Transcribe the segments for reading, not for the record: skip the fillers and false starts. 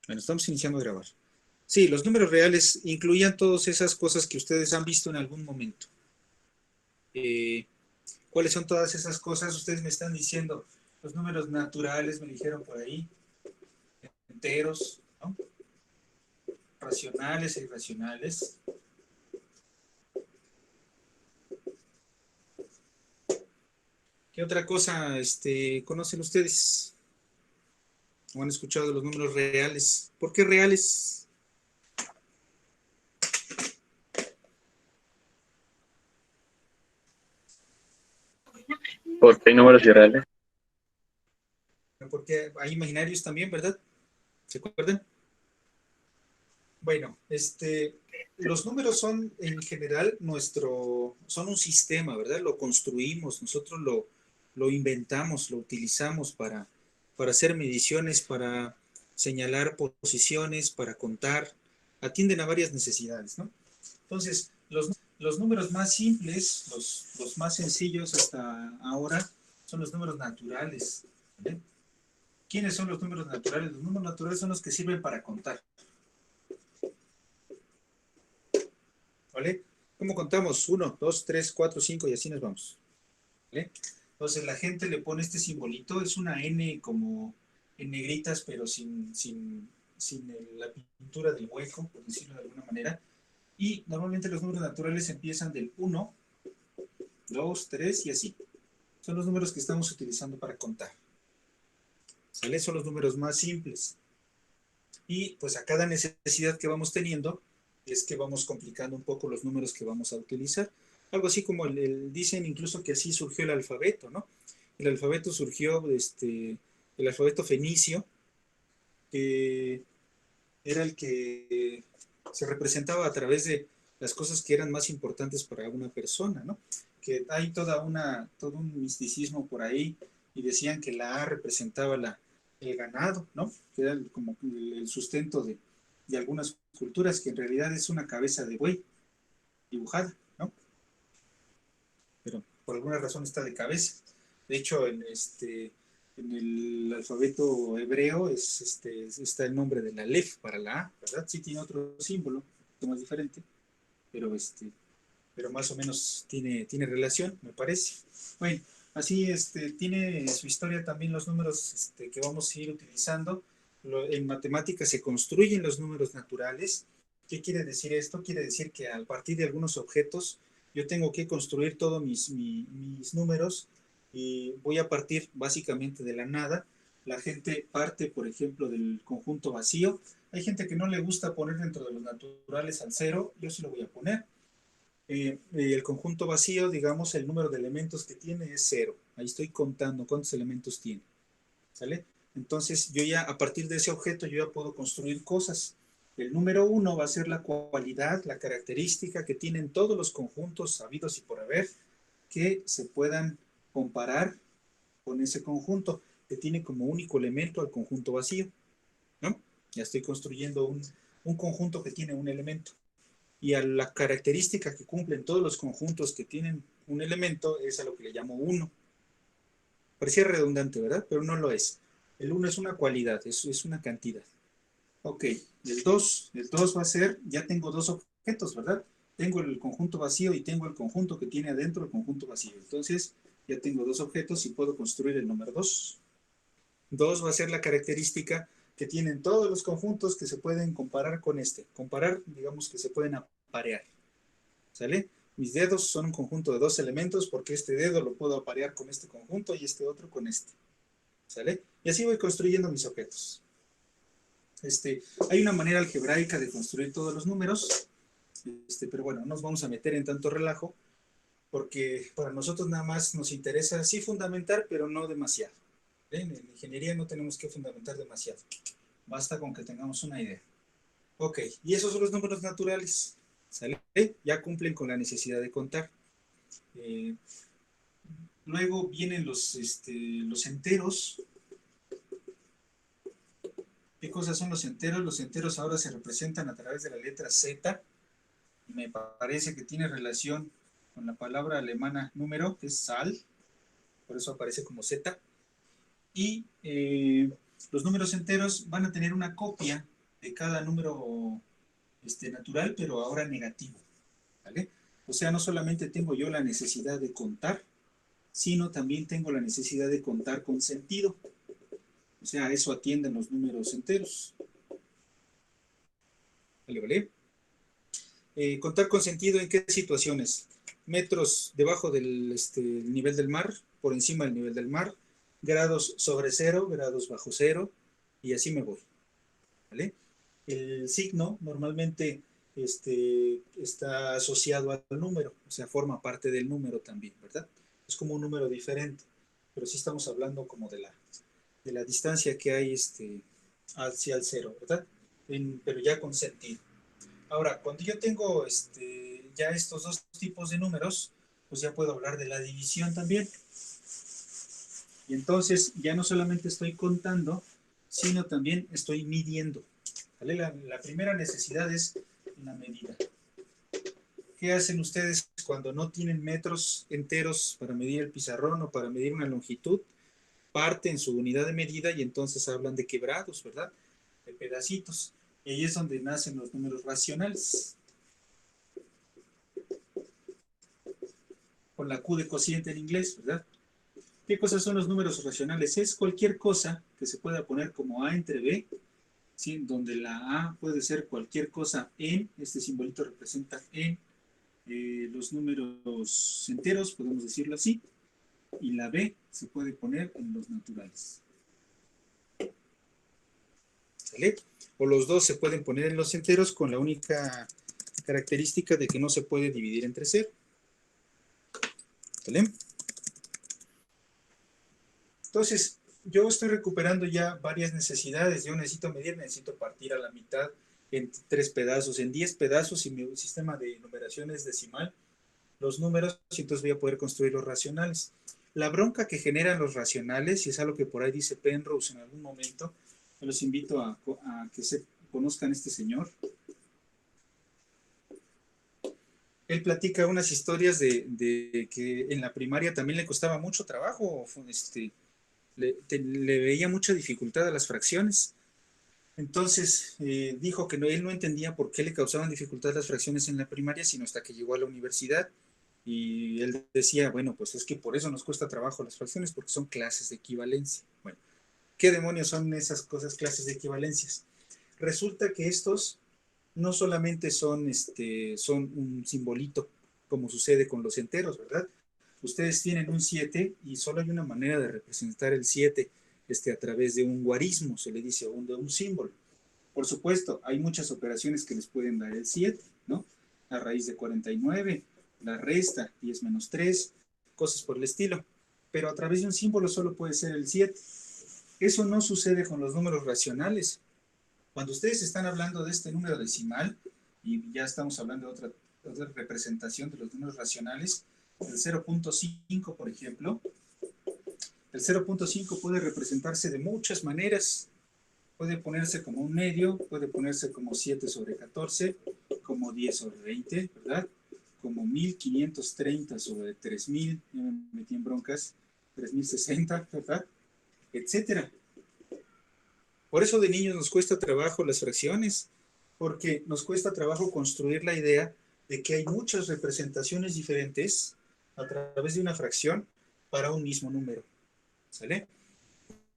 Bueno, estamos iniciando a grabar. Sí, los números reales incluían todas esas cosas que ustedes han visto en algún momento. Eh, ¿Cuáles son todas esas cosas? Ustedes me están diciendo, los números naturales, me dijeron por ahí, enteros, ¿no? Racionales e irracionales. ¿Qué otra cosa conocen ustedes? ¿O han escuchado de los números reales? ¿Por qué reales? Porque hay números irreales. Porque hay imaginarios también, ¿verdad? ¿Se acuerdan? Bueno, los números son en general son un sistema, ¿verdad? Lo construimos, nosotros lo inventamos, lo utilizamos para hacer mediciones, para señalar posiciones, para contar, atienden a varias necesidades, ¿no? Entonces, los números más simples, los más sencillos hasta ahora, son los números naturales, ¿vale? ¿Quiénes son los números naturales? Los números naturales son los que sirven para contar. ¿Vale? ¿Cómo contamos? 1, 2, 3, 4, 5 y así nos vamos. ¿Vale? Entonces la gente le pone este simbolito, es una N como en negritas, pero sin la pintura del hueco, por decirlo de alguna manera. Y normalmente los números naturales empiezan del 1, 2, 3 y así. Son los números que estamos utilizando para contar. ¿Sale? Son los números más simples. Y pues a cada necesidad que vamos teniendo es que vamos complicando un poco los números que vamos a utilizar. Algo así como dicen incluso que así surgió el alfabeto, ¿no? El alfabeto surgió, el alfabeto fenicio, que era el que se representaba a través de las cosas que eran más importantes para una persona, ¿no? Que hay todo un misticismo por ahí y decían que la A representaba el ganado, ¿no? Que era como el sustento de algunas culturas, que en realidad es una cabeza de buey dibujada, ¿no? Pero por alguna razón está de cabeza. De hecho, en el alfabeto hebreo está el nombre de la Aleph para la A, ¿verdad? Sí tiene otro símbolo, más diferente, pero, pero más o menos tiene relación, me parece. Bueno, así tiene su historia también los números que vamos a ir utilizando. En matemáticas se construyen los números naturales. ¿Qué quiere decir esto? Quiere decir que a partir de algunos objetos yo tengo que construir todos mis números y voy a partir básicamente de la nada. La gente parte, por ejemplo, del conjunto vacío. Hay gente que no le gusta poner dentro de los naturales al cero, yo sí lo voy a poner. El conjunto vacío, digamos, el número de elementos que tiene es cero. Ahí estoy contando cuántos elementos tiene. ¿Sale? Entonces, yo ya a partir de ese objeto, yo ya puedo construir cosas. El número uno va a ser la cualidad, la característica que tienen todos los conjuntos sabidos y por haber que se puedan comparar con ese conjunto que tiene como único elemento al conjunto vacío, ¿no? Ya estoy construyendo un conjunto que tiene un elemento y a la característica que cumplen todos los conjuntos que tienen un elemento es a lo que le llamo uno. Parecía redundante, ¿verdad? Pero no lo es. El uno es una cualidad, es una cantidad. Ok, el 2 va a ser, ya tengo dos objetos, ¿verdad? Tengo el conjunto vacío y tengo el conjunto que tiene adentro el conjunto vacío. Entonces, ya tengo dos objetos y puedo construir el número 2. 2 va a ser la característica que tienen todos los conjuntos que se pueden comparar con este. Comparar, digamos que se pueden aparear. ¿Sale? Mis dedos son un conjunto de dos elementos porque este dedo lo puedo aparear con este conjunto y este otro con este. ¿Sale? Y así voy construyendo mis objetos. Hay una manera algebraica de construir todos los números, pero bueno, no nos vamos a meter en tanto relajo porque para nosotros nada más nos interesa sí fundamentar, pero no demasiado. En ingeniería no tenemos que fundamentar demasiado. Basta con que tengamos una idea. Ok, y esos son los números naturales. ¿Sale? Ya cumplen con la necesidad de contar. Eh, Luego vienen los enteros. ¿Qué cosas son los enteros? Los enteros ahora se representan a través de la letra Z. Me parece que tiene relación con la palabra alemana número, que es Zahl, por eso aparece como Z. Y los números enteros van a tener una copia. de cada número natural, pero ahora negativo, ¿vale? O sea, no solamente tengo yo la necesidad de contar, sino también tengo la necesidad de contar con sentido. O sea, eso atienden los números enteros. ¿Vale, vale? Contar con sentido en qué situaciones. Metros debajo del nivel del mar, por encima del nivel del mar, grados sobre cero, grados bajo cero, y así me voy. ¿Vale? El signo normalmente está asociado al número, o sea, forma parte del número también, ¿verdad? Es como un número diferente, pero sí estamos hablando como de la distancia que hay hacia el cero, ¿verdad? Pero ya con sentido. Ahora, cuando yo tengo ya estos dos tipos de números, pues ya puedo hablar de la división también. Y entonces ya no solamente estoy contando, sino también estoy midiendo. ¿Vale? La primera necesidad es la medida. ¿Qué hacen ustedes cuando no tienen metros enteros para medir el pizarrón o para medir una longitud? Parten su unidad de medida y entonces hablan de quebrados, ¿verdad? De pedacitos. Y ahí es donde nacen los números racionales. Con la Q de cociente en inglés, ¿verdad? ¿Qué cosas son los números racionales? Es cualquier cosa que se pueda poner como A entre B, ¿sí? Donde la A puede ser cualquier cosa en, este simbolito representa en los números enteros, podemos decirlo así, y la B se puede poner en los naturales. ¿Sale? O los dos se pueden poner en los enteros con la única característica de que no se puede dividir entre cero. ¿Sale? Entonces, yo estoy recuperando ya varias necesidades. Yo necesito medir, necesito partir a la mitad en 3 pedazos, en 10 pedazos, y mi sistema de numeración es decimal, los números, y entonces voy a poder construir los racionales. La bronca que generan los racionales, y es algo que por ahí dice Penrose en algún momento, yo los invito a que se conozcan este señor. Él platica unas historias de que en la primaria también le costaba mucho trabajo, le veía mucha dificultad a las fracciones. Entonces dijo que él no entendía por qué le causaban dificultad las fracciones en la primaria, sino hasta que llegó a la universidad. Y él decía, bueno, pues es que por eso nos cuesta trabajo las fracciones, porque son clases de equivalencia. Bueno, ¿qué demonios son esas cosas, clases de equivalencias? Resulta que estos no solamente son un simbolito, como sucede con los enteros, ¿verdad? Ustedes tienen un 7 y solo hay una manera de representar el 7 a través de un guarismo, se le dice, de un símbolo. Por supuesto, hay muchas operaciones que les pueden dar el 7, ¿no? La raíz de 49, la resta, 10 menos 3, cosas por el estilo. Pero a través de un símbolo solo puede ser el 7. Eso no sucede con los números racionales. Cuando ustedes están hablando de este número decimal, y ya estamos hablando de otra representación de los números racionales, el 0.5, por ejemplo, el 0.5 puede representarse de muchas maneras. Puede ponerse como un medio, puede ponerse como 7 sobre 14, como 10 sobre 20, ¿verdad? Como 1530 sobre 3000, ya me metí en broncas, 3060, ¿verdad? Etcétera. Por eso de niños nos cuesta trabajo las fracciones, porque nos cuesta trabajo construir la idea de que hay muchas representaciones diferentes a través de una fracción para un mismo número. ¿Sale?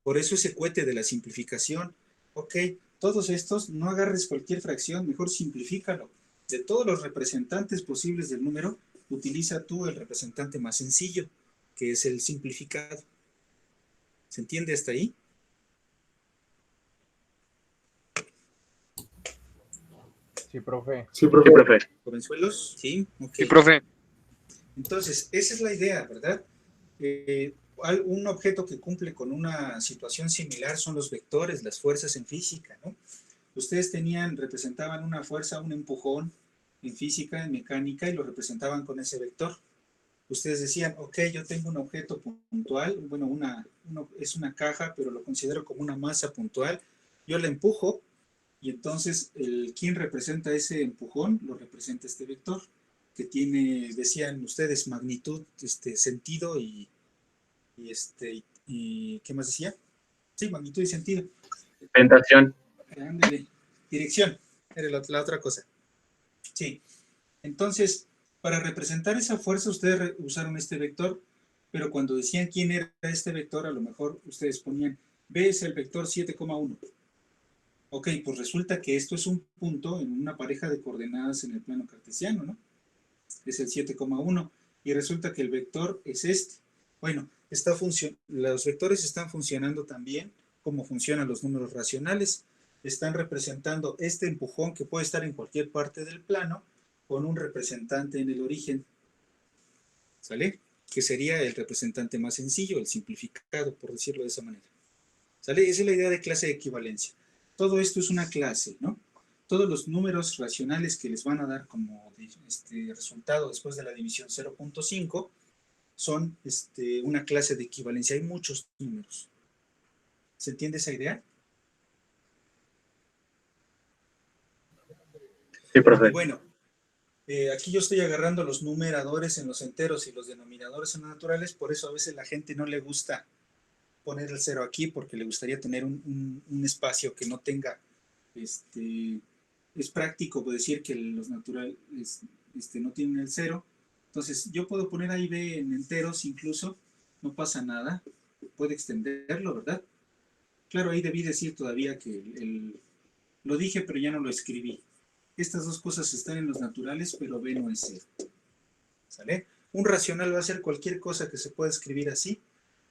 Por eso ese cohete de la simplificación. Ok, todos estos, no agarres cualquier fracción, mejor simplifícalo. De todos los representantes posibles del número, utiliza tú el representante más sencillo, que es el simplificado. ¿Se entiende hasta ahí? Sí, profe. Sí, profe. ¿Jovenzuelos? Sí, ok. Sí, profe. Entonces, esa es la idea, ¿verdad? Un objeto que cumple con una situación similar son los vectores, las fuerzas en física, ¿no? Ustedes representaban una fuerza, un empujón en física, en mecánica, y lo representaban con ese vector. Ustedes decían, ok, yo tengo un objeto puntual, bueno, es una caja, pero lo considero como una masa puntual. Yo la empujo, y entonces quien representa ese empujón lo representa este vector, que tiene, decían ustedes, magnitud, sentido y ¿qué más decía? Sí, magnitud y sentido. Tentación. Ándale. Dirección, era la otra cosa. Sí. Entonces, para representar esa fuerza, ustedes usaron este vector, pero cuando decían quién era este vector, a lo mejor ustedes ponían B es el vector 7,1. Ok, pues resulta que esto es un punto en una pareja de coordenadas en el plano cartesiano, ¿no? Es el 7,1 y resulta que el vector es este. Bueno, los vectores están funcionando también como funcionan los números racionales. Están representando este empujón que puede estar en cualquier parte del plano con un representante en el origen, ¿sale? Que sería el representante más sencillo, el simplificado, por decirlo de esa manera. ¿Sale? Esa es la idea de clase de equivalencia. Todo esto es una clase, ¿no? Todos los números racionales que les van a dar como resultado después de la división 0.5 son una clase de equivalencia. Hay muchos números. ¿Se entiende esa idea? Sí, profe. Bueno, aquí yo estoy agarrando los numeradores en los enteros y los denominadores en los naturales, por eso a veces la gente no le gusta poner el 0 aquí, porque le gustaría tener un espacio que no tenga, es práctico decir que los naturales no tienen el 0. Entonces, yo puedo poner ahí B en enteros incluso, no pasa nada, puede extenderlo, ¿verdad? Claro, ahí debí decir todavía que lo dije, pero ya no lo escribí. Estas dos cosas están en los naturales, pero B no es 0. ¿Sale? Un racional va a ser cualquier cosa que se pueda escribir así,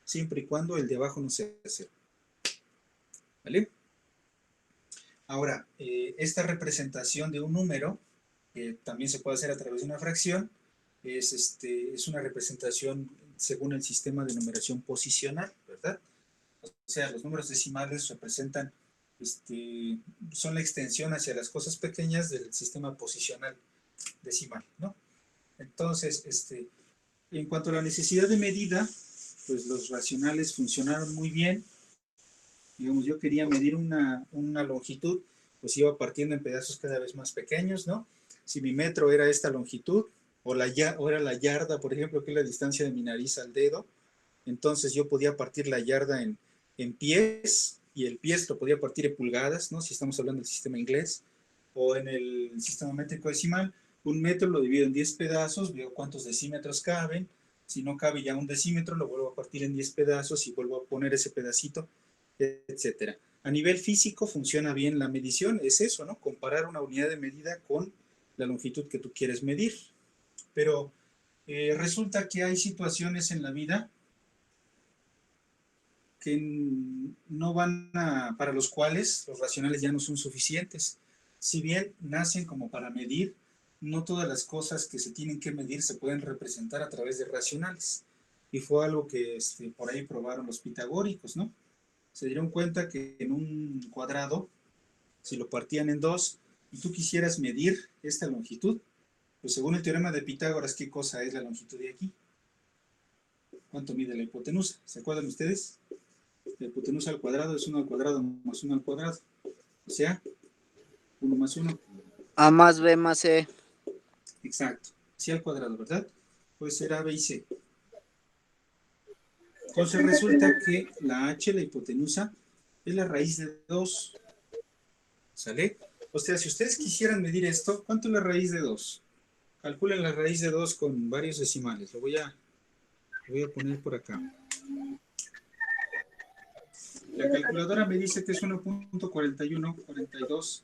siempre y cuando el de abajo no sea 0. ¿Vale? Ahora, esta representación de un número, que también se puede hacer a través de una fracción, es una representación según el sistema de numeración posicional, ¿verdad? O sea, los números decimales representan, son la extensión hacia las cosas pequeñas del sistema posicional decimal, ¿no? Entonces, en cuanto a la necesidad de medida, pues los racionales funcionaron muy bien. Digamos, yo quería medir una longitud, pues iba partiendo en pedazos cada vez más pequeños, ¿no? Si mi metro era esta longitud, o era la yarda, por ejemplo, que es la distancia de mi nariz al dedo, entonces yo podía partir la yarda en pies, y el pies lo podía partir en pulgadas, ¿no? Si estamos hablando del sistema inglés, o en el sistema métrico decimal, un metro lo divido en 10 pedazos, veo cuántos decímetros caben, si no cabe ya un decímetro, lo vuelvo a partir en 10 pedazos y vuelvo a poner ese pedacito, etcétera. A nivel físico funciona bien la medición, es eso, ¿no? Comparar una unidad de medida con la longitud que tú quieres medir. Pero resulta que hay situaciones en la vida que no para los cuales los racionales ya no son suficientes. Si bien nacen como para medir, no todas las cosas que se tienen que medir se pueden representar a través de racionales. Y fue algo que por ahí probaron los pitagóricos, ¿no? Se dieron cuenta que en un cuadrado, si lo partían en dos, y tú quisieras medir esta longitud, pues según el teorema de Pitágoras, ¿qué cosa es la longitud de aquí? ¿Cuánto mide la hipotenusa? ¿Se acuerdan ustedes? La hipotenusa al cuadrado es 1 al cuadrado más 1 al cuadrado. O sea, 1 más 1. A más B más C. Exacto. C al cuadrado, ¿verdad? Puede ser A, B y C. Entonces resulta que la H, la hipotenusa, es la raíz de 2. ¿Sale? O sea, si ustedes quisieran medir esto, ¿cuánto es la raíz de 2? Calculen la raíz de 2 con varios decimales. Lo voy a poner por acá. La calculadora me dice que es 1.41, 42,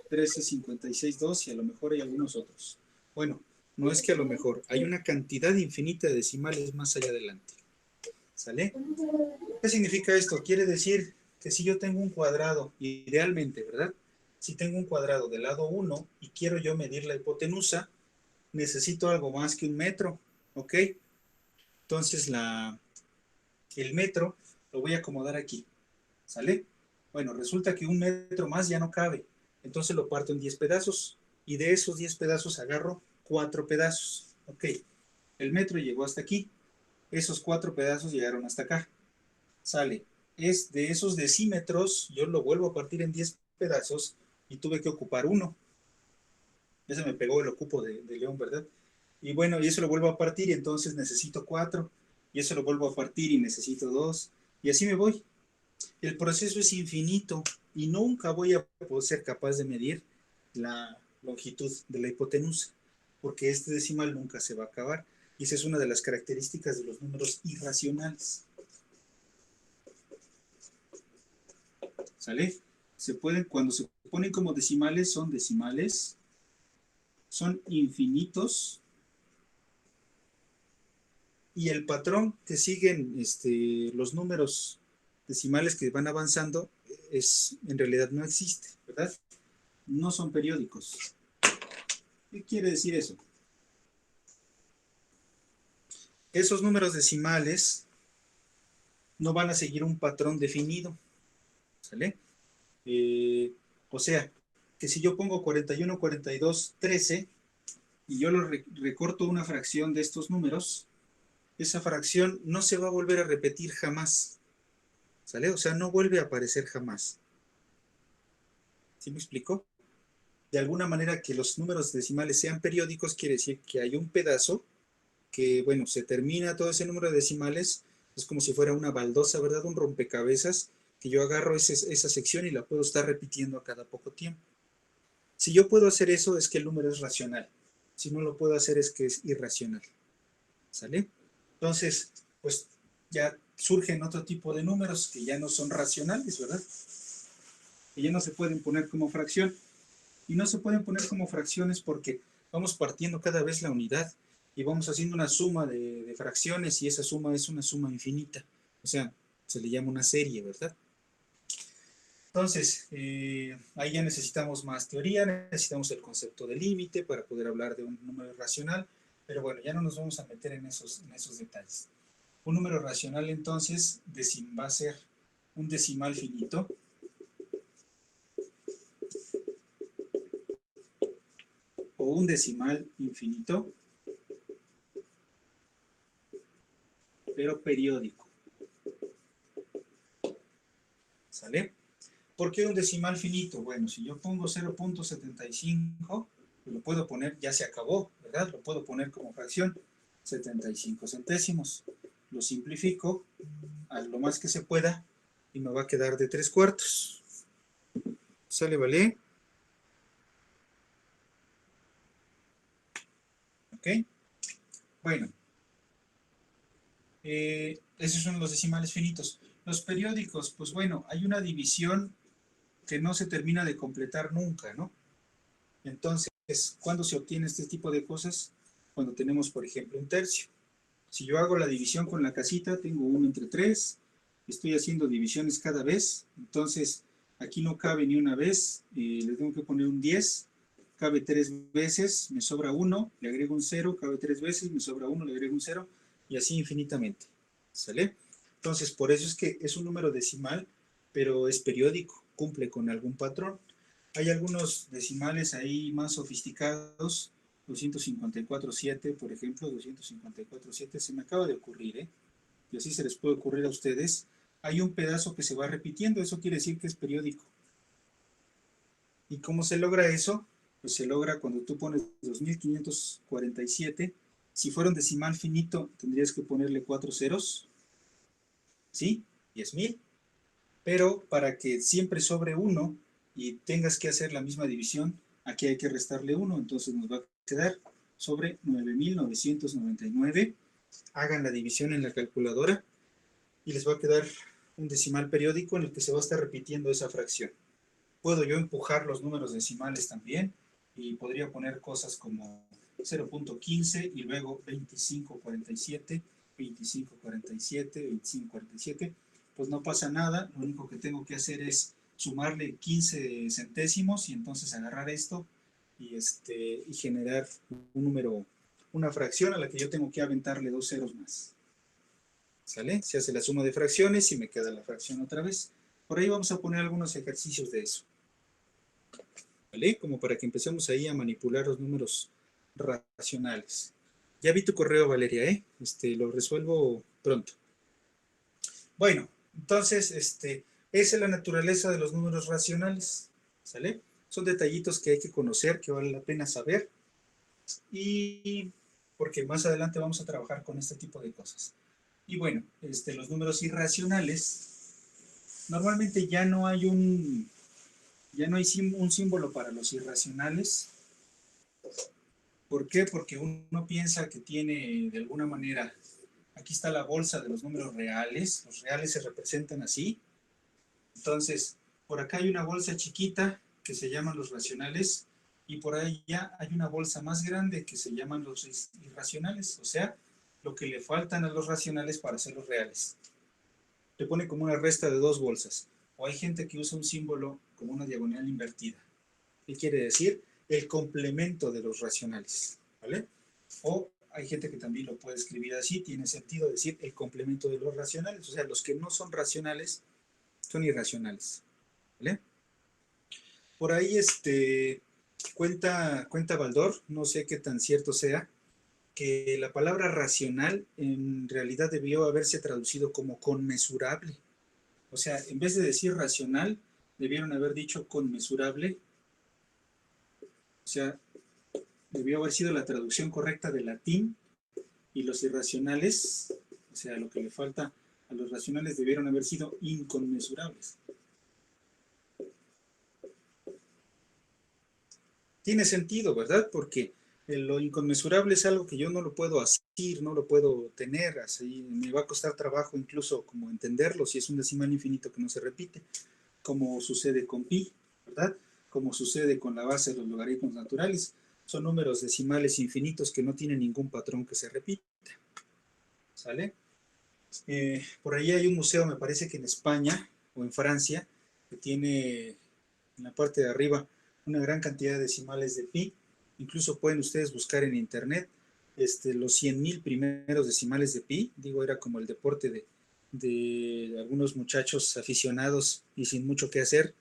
13, 56, 2 y a lo mejor hay algunos otros. Bueno, no es que a lo mejor, hay una cantidad infinita de decimales más allá adelante. ¿Sale? ¿Qué significa esto? Quiere decir que si yo tengo un cuadrado, idealmente, ¿verdad? Si tengo un cuadrado del lado 1 y quiero yo medir la hipotenusa, necesito algo más que un metro, ¿ok? Entonces el metro lo voy a acomodar aquí, ¿sale? Bueno, resulta que un metro más ya no cabe, entonces lo parto en 10 pedazos y de esos 10 pedazos agarro 4 pedazos, ¿ok? El metro llegó hasta aquí, esos 4 pedazos llegaron hasta acá, sale. Es de esos decímetros, yo lo vuelvo a partir en 10 pedazos y tuve que ocupar uno. Ya se me pegó el ocupo de León, ¿verdad? Y bueno, y eso lo vuelvo a partir y entonces necesito 4. Y eso lo vuelvo a partir y necesito 2. Y así me voy. El proceso es infinito y nunca voy a poder ser capaz de medir la longitud de la hipotenusa, porque este decimal nunca se va a acabar. Y esa es una de las características de los números irracionales. ¿Sale? Cuando se ponen como decimales, son infinitos, y el patrón que siguen los números decimales que van avanzando en realidad no existe, ¿verdad? No son periódicos. ¿Qué quiere decir eso? Esos números decimales no van a seguir un patrón definido, ¿sale? O sea, que si yo pongo 41, 42, 13 y yo lo recorto una fracción de estos números, esa fracción no se va a volver a repetir jamás, ¿sale? O sea, no vuelve a aparecer jamás. ¿Sí me explico? De alguna manera que los números decimales sean periódicos quiere decir que hay un pedazo que, bueno, se termina todo ese número de decimales, es como si fuera una baldosa, ¿verdad? Un rompecabezas, que yo agarro esa sección y la puedo estar repitiendo a cada poco tiempo. Si yo puedo hacer eso, es que el número es racional. Si no lo puedo hacer, es que es irracional. ¿Sale? Entonces, pues ya surgen otro tipo de números que ya no son racionales, ¿verdad? Que ya no se pueden poner como fracción. Y no se pueden poner como fracciones porque vamos partiendo cada vez la unidad y vamos haciendo una suma de fracciones y esa suma es una suma infinita. O sea, se le llama una serie, ¿verdad? Entonces, ahí ya necesitamos más teoría, necesitamos el concepto de límite para poder hablar de un número racional, pero bueno, ya no nos vamos a meter en esos detalles. Un número racional, entonces, va a ser un decimal finito, o un decimal infinito, pero periódico. ¿Sale? ¿Por qué un decimal finito? Bueno, si yo pongo 0.75, pues lo puedo poner, ya se acabó, ¿verdad? Lo puedo poner como fracción, 75 centésimos. Lo simplifico a lo más que se pueda y me va a quedar de 3/4. ¿Sale, vale? ¿Ok? Bueno, esos son los decimales finitos. Los periódicos, pues bueno, hay una división que no se termina de completar nunca, ¿no? Entonces, ¿cuándo se obtiene este tipo de cosas? Cuando tenemos, por ejemplo, un tercio. Si yo hago la división con la casita, tengo 1 entre 3, estoy haciendo divisiones cada vez, entonces aquí no cabe ni una vez, le tengo que poner un 10, cabe 3 veces, me sobra 1, le agrego un 0, cabe 3 veces, me sobra 1, le agrego un 0, y así infinitamente, ¿sale? Entonces, por eso es que es un número decimal, pero es periódico, cumple con algún patrón. Hay algunos decimales ahí más sofisticados, 254.7, por ejemplo, 254.7, se me acaba de ocurrir, ¿eh? Y así se les puede ocurrir a ustedes. Hay un pedazo que se va repitiendo, eso quiere decir que es periódico. ¿Y cómo se logra eso? Pues se logra cuando tú pones 2547, si fuera un decimal finito, tendrías que ponerle 4 ceros, ¿sí? 10,000. Pero para que siempre sobre 1 y tengas que hacer la misma división, aquí hay que restarle 1, entonces nos va a quedar sobre 9,999. Hagan la división en la calculadora y les va a quedar un decimal periódico en el que se va a estar repitiendo esa fracción. Puedo yo empujar los números decimales también y podría poner cosas como 0.15 y luego 2547, 2547, 2547. Pues no pasa nada, lo único que tengo que hacer es sumarle 15 centésimos y entonces agarrar esto y generar un número, una fracción a la que yo tengo que aventarle 2 ceros más. ¿Sale? Se hace la suma de fracciones y me queda la fracción otra vez. Por ahí vamos a poner algunos ejercicios de eso. ¿Vale? Como para que empecemos ahí a manipular los números racionales. Ya vi tu correo, Valeria, ¿eh? Lo resuelvo pronto. Bueno, entonces, esa es la naturaleza de los números racionales, ¿sale? Son detallitos que hay que conocer, que vale la pena saber, y porque más adelante vamos a trabajar con este tipo de cosas. Y bueno, los números irracionales, normalmente ya no hay un Ya no hay un símbolo para los irracionales. ¿Por qué? Porque uno piensa que tiene, de alguna manera, aquí está la bolsa de los números reales. Los reales se representan así. Entonces, por acá hay una bolsa chiquita que se llaman los racionales y por ahí ya hay una bolsa más grande que se llaman los irracionales, o sea, lo que le faltan a los racionales para hacerlos reales. Le pone como una resta de dos bolsas. O hay gente que usa un símbolo como una diagonal invertida. ¿Qué quiere decir? El complemento de los racionales, ¿vale? O hay gente que también lo puede escribir así, tiene sentido decir el complemento de los racionales, o sea, los que no son racionales son irracionales, ¿vale? Por ahí cuenta Baldor, no sé qué tan cierto sea, que la palabra racional en realidad debió haberse traducido como conmensurable. O sea, en vez de decir racional, debieron haber dicho conmensurable. O sea, debió haber sido la traducción correcta del latín y los irracionales, o sea, lo que le falta a los racionales debieron haber sido inconmensurables. Tiene sentido, ¿verdad? Porque lo inconmensurable es algo que yo no lo puedo asir, no lo puedo tener, así me va a costar trabajo incluso como entenderlo si es un decimal infinito que no se repite, como sucede con pi, ¿verdad? Como sucede con la base de los logaritmos naturales. Son números decimales infinitos que no tienen ningún patrón que se repita. ¿Sale? Por ahí hay un museo, me parece que en España o en Francia, que tiene en la parte de arriba una gran cantidad de decimales de pi. Incluso pueden ustedes buscar en internet los 100,000 primeros decimales de pi. Digo, era como el deporte de algunos muchachos aficionados y sin mucho que hacer.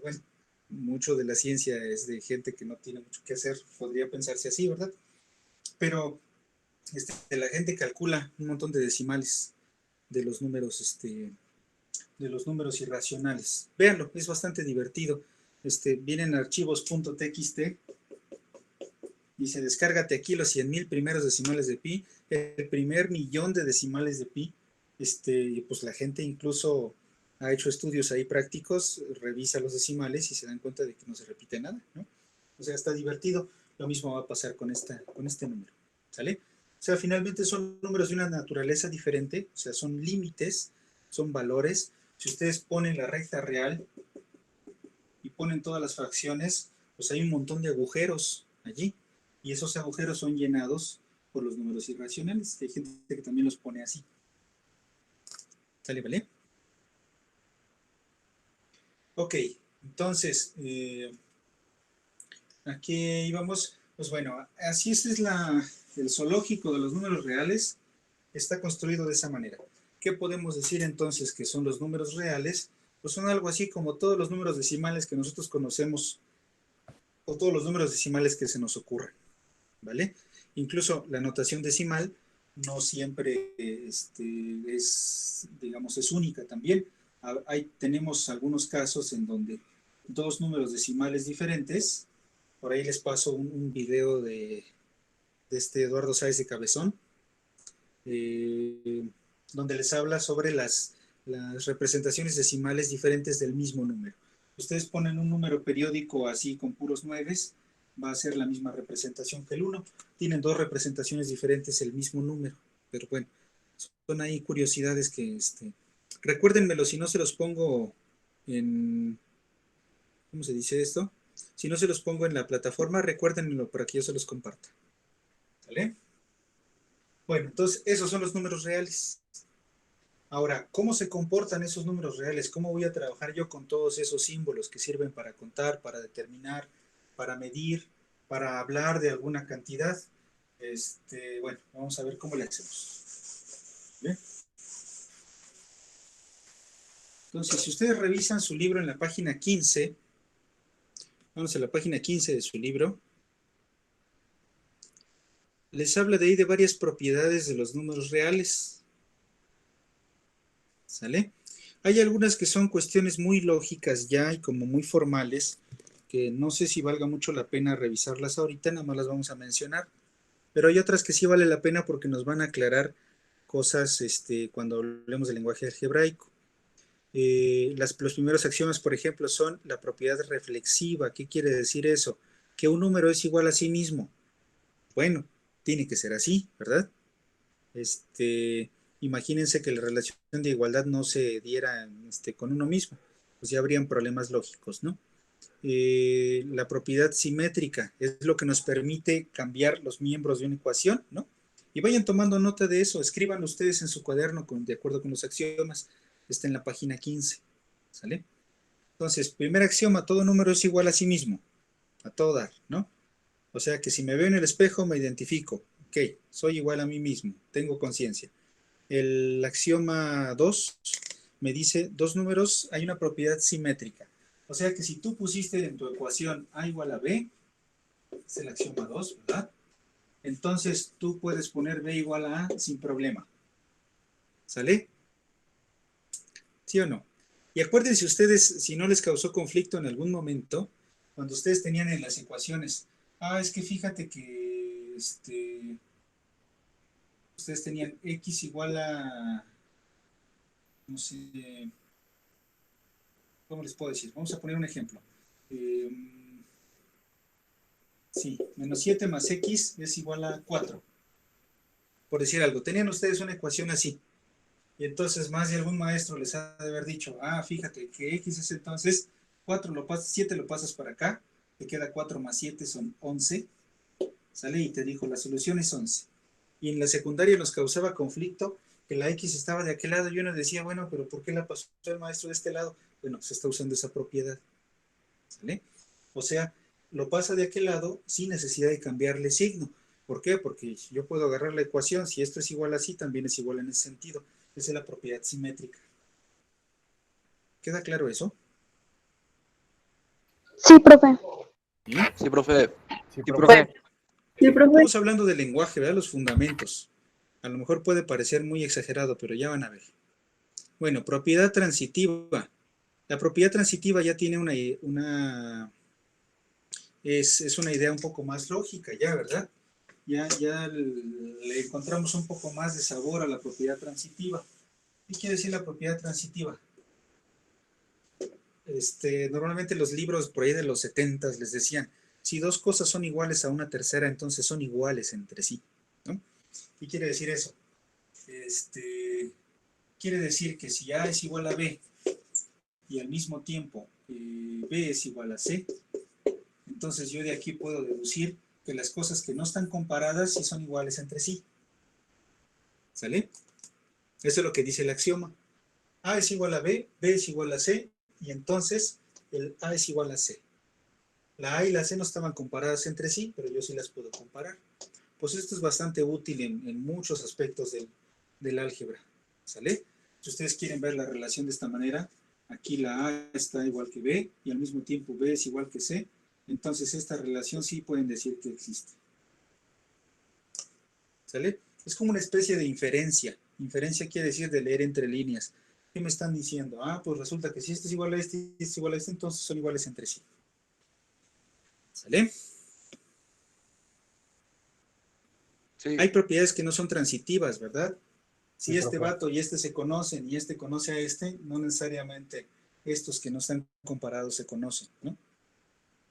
Bueno, mucho de la ciencia es de gente que no tiene mucho que hacer, podría pensarse así, ¿verdad? Pero la gente calcula un montón de decimales de los números irracionales. Véanlo, es bastante divertido. Vienen archivos.txt y se descárgate aquí los 100,000 primeros decimales de pi, el primer millón de decimales de pi. Y pues la gente incluso ha hecho estudios ahí prácticos, revisa los decimales y se dan cuenta de que no se repite nada, ¿no? O sea, está divertido. Lo mismo va a pasar con este número, ¿sale? O sea, finalmente son números de una naturaleza diferente, o sea, son límites, son valores. Si ustedes ponen la recta real y ponen todas las fracciones, pues hay un montón de agujeros allí. Y esos agujeros son llenados por los números irracionales. Hay gente que también los pone así. ¿Sale, vale? Ok, entonces, aquí íbamos. Pues bueno, así es el zoológico de los números reales. Está construido de esa manera. ¿Qué podemos decir entonces que son los números reales? Pues son algo así como todos los números decimales que nosotros conocemos o todos los números decimales que se nos ocurran, ¿vale? Incluso la notación decimal no siempre digamos, es única también. Tenemos algunos casos en donde dos números decimales diferentes, por ahí les paso un video de Eduardo Sáez de Cabezón, eh, donde les habla sobre las representaciones decimales diferentes del mismo número. Ustedes ponen un número periódico así con puros nueves, va a ser la misma representación que el 1. Tienen dos representaciones diferentes el mismo número, pero bueno, son ahí curiosidades que, recuérdenmelo si no se los pongo en, ¿cómo se dice esto? Si no se los pongo en la plataforma, recuérdenmelo para que yo se los comparta. ¿Vale? Bueno, entonces esos son los números reales. Ahora, ¿cómo se comportan esos números reales? ¿Cómo voy a trabajar yo con todos esos símbolos que sirven para contar, para determinar, para medir, para hablar de alguna cantidad? Bueno, vamos a ver cómo le hacemos. ¿Bien? Entonces, si ustedes revisan su libro en la página 15, vamos a la página 15 de su libro, les habla de ahí de varias propiedades de los números reales. ¿Sale? Hay algunas que son cuestiones muy lógicas ya y como muy formales, que no sé si valga mucho la pena revisarlas ahorita, nada más las vamos a mencionar, pero hay otras que sí vale la pena porque nos van a aclarar cosas cuando hablemos del lenguaje algebraico. Los primeros axiomas, por ejemplo, son la propiedad reflexiva. ¿Qué quiere decir eso? Que un número es igual a sí mismo. Bueno, tiene que ser así, ¿verdad? Imagínense que la relación de igualdad no se diera con uno mismo, pues ya habrían problemas lógicos, ¿no? La propiedad simétrica es lo que nos permite cambiar los miembros de una ecuación, ¿no? Y vayan tomando nota de eso, escriban ustedes en su cuaderno de acuerdo con los axiomas, está en la página 15, ¿sale? Entonces, primer axioma, todo número es igual a sí mismo, a todo dar, ¿no? O sea que si me veo en el espejo me identifico, ok, soy igual a mí mismo, tengo conciencia. El axioma 2 me dice, dos números, hay una propiedad simétrica. O sea que si tú pusiste en tu ecuación A igual a B, es el axioma 2, ¿verdad? Entonces tú puedes poner B igual a A sin problema. ¿Sale? ¿Sí o no? Y acuérdense ustedes, si no les causó conflicto en algún momento, cuando ustedes tenían en las ecuaciones, es que fíjate que ustedes tenían X igual a, no sé, ¿cómo les puedo decir? Vamos a poner un ejemplo. Sí, menos 7 más X es igual a 4. Por decir algo, tenían ustedes una ecuación así. Y entonces más de algún maestro les ha de haber dicho, fíjate que X es entonces 4 lo pasas, 7 lo pasas para acá, te queda 4 más 7 son 11, ¿sale? Y te dijo, la solución es 11. Y en la secundaria nos causaba conflicto que la X estaba de aquel lado y uno decía, bueno, pero ¿por qué la pasó el maestro de este lado? Bueno, se está usando esa propiedad, ¿sale? O sea, lo pasa de aquel lado sin necesidad de cambiarle signo. ¿Por qué? Porque yo puedo agarrar la ecuación, si esto es igual así, también es igual en ese sentido. Esa es la propiedad simétrica. ¿Queda claro eso? Sí, profe. ¿Bien? Sí, profe. Sí, Sí, profe. profe. Sí, profe. Estamos hablando del lenguaje, ¿verdad? Los fundamentos. A lo mejor puede parecer muy exagerado, pero ya van a ver. Bueno, propiedad transitiva. La propiedad transitiva ya tiene es una idea un poco más lógica, ya, ¿verdad? Ya le encontramos un poco más de sabor a la propiedad transitiva. ¿Qué quiere decir la propiedad transitiva? Normalmente los libros por ahí de los 70 les decían, si dos cosas son iguales a una tercera, entonces son iguales entre sí, ¿no? ¿Qué quiere decir eso? Quiere decir que si A es igual a B y al mismo tiempo B es igual a C, entonces yo de aquí puedo deducir que las cosas que no están comparadas sí son iguales entre sí. ¿Sale? Eso es lo que dice el axioma. A es igual a B, B es igual a C, y entonces el A es igual a C. La A y la C no estaban comparadas entre sí, pero yo sí las puedo comparar. Pues esto es bastante útil en muchos aspectos del álgebra. ¿Sale? Si ustedes quieren ver la relación de esta manera, aquí la A está igual que B, y al mismo tiempo B es igual que C, entonces esta relación sí pueden decir que existe. ¿Sale? Es como una especie de inferencia. Inferencia quiere decir de leer entre líneas. ¿Qué me están diciendo? Pues resulta que si este es igual a este y este es igual a este, entonces son iguales entre sí. ¿Sale? Sí. Hay propiedades que no son transitivas, ¿verdad? Si Sí, este profe. vato y este se conocen y este conoce a este, no necesariamente estos que no están comparados se conocen, ¿no?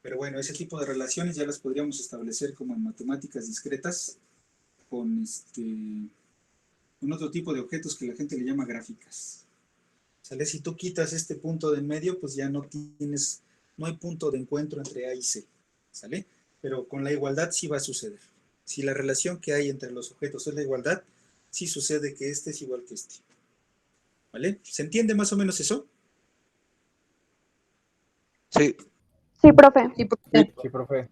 Pero bueno, ese tipo de relaciones ya las podríamos establecer como en matemáticas discretas con otro tipo de objetos que la gente le llama gráficas. ¿Sale? Si tú quitas este punto de en medio, pues ya no hay punto de encuentro entre A y C. ¿Sale? Pero con la igualdad sí va a suceder. Si la relación que hay entre los objetos es la igualdad, sí sucede que este es igual que este. ¿Vale? ¿Se entiende más o menos eso? Sí. Sí, profe. Sí, profe.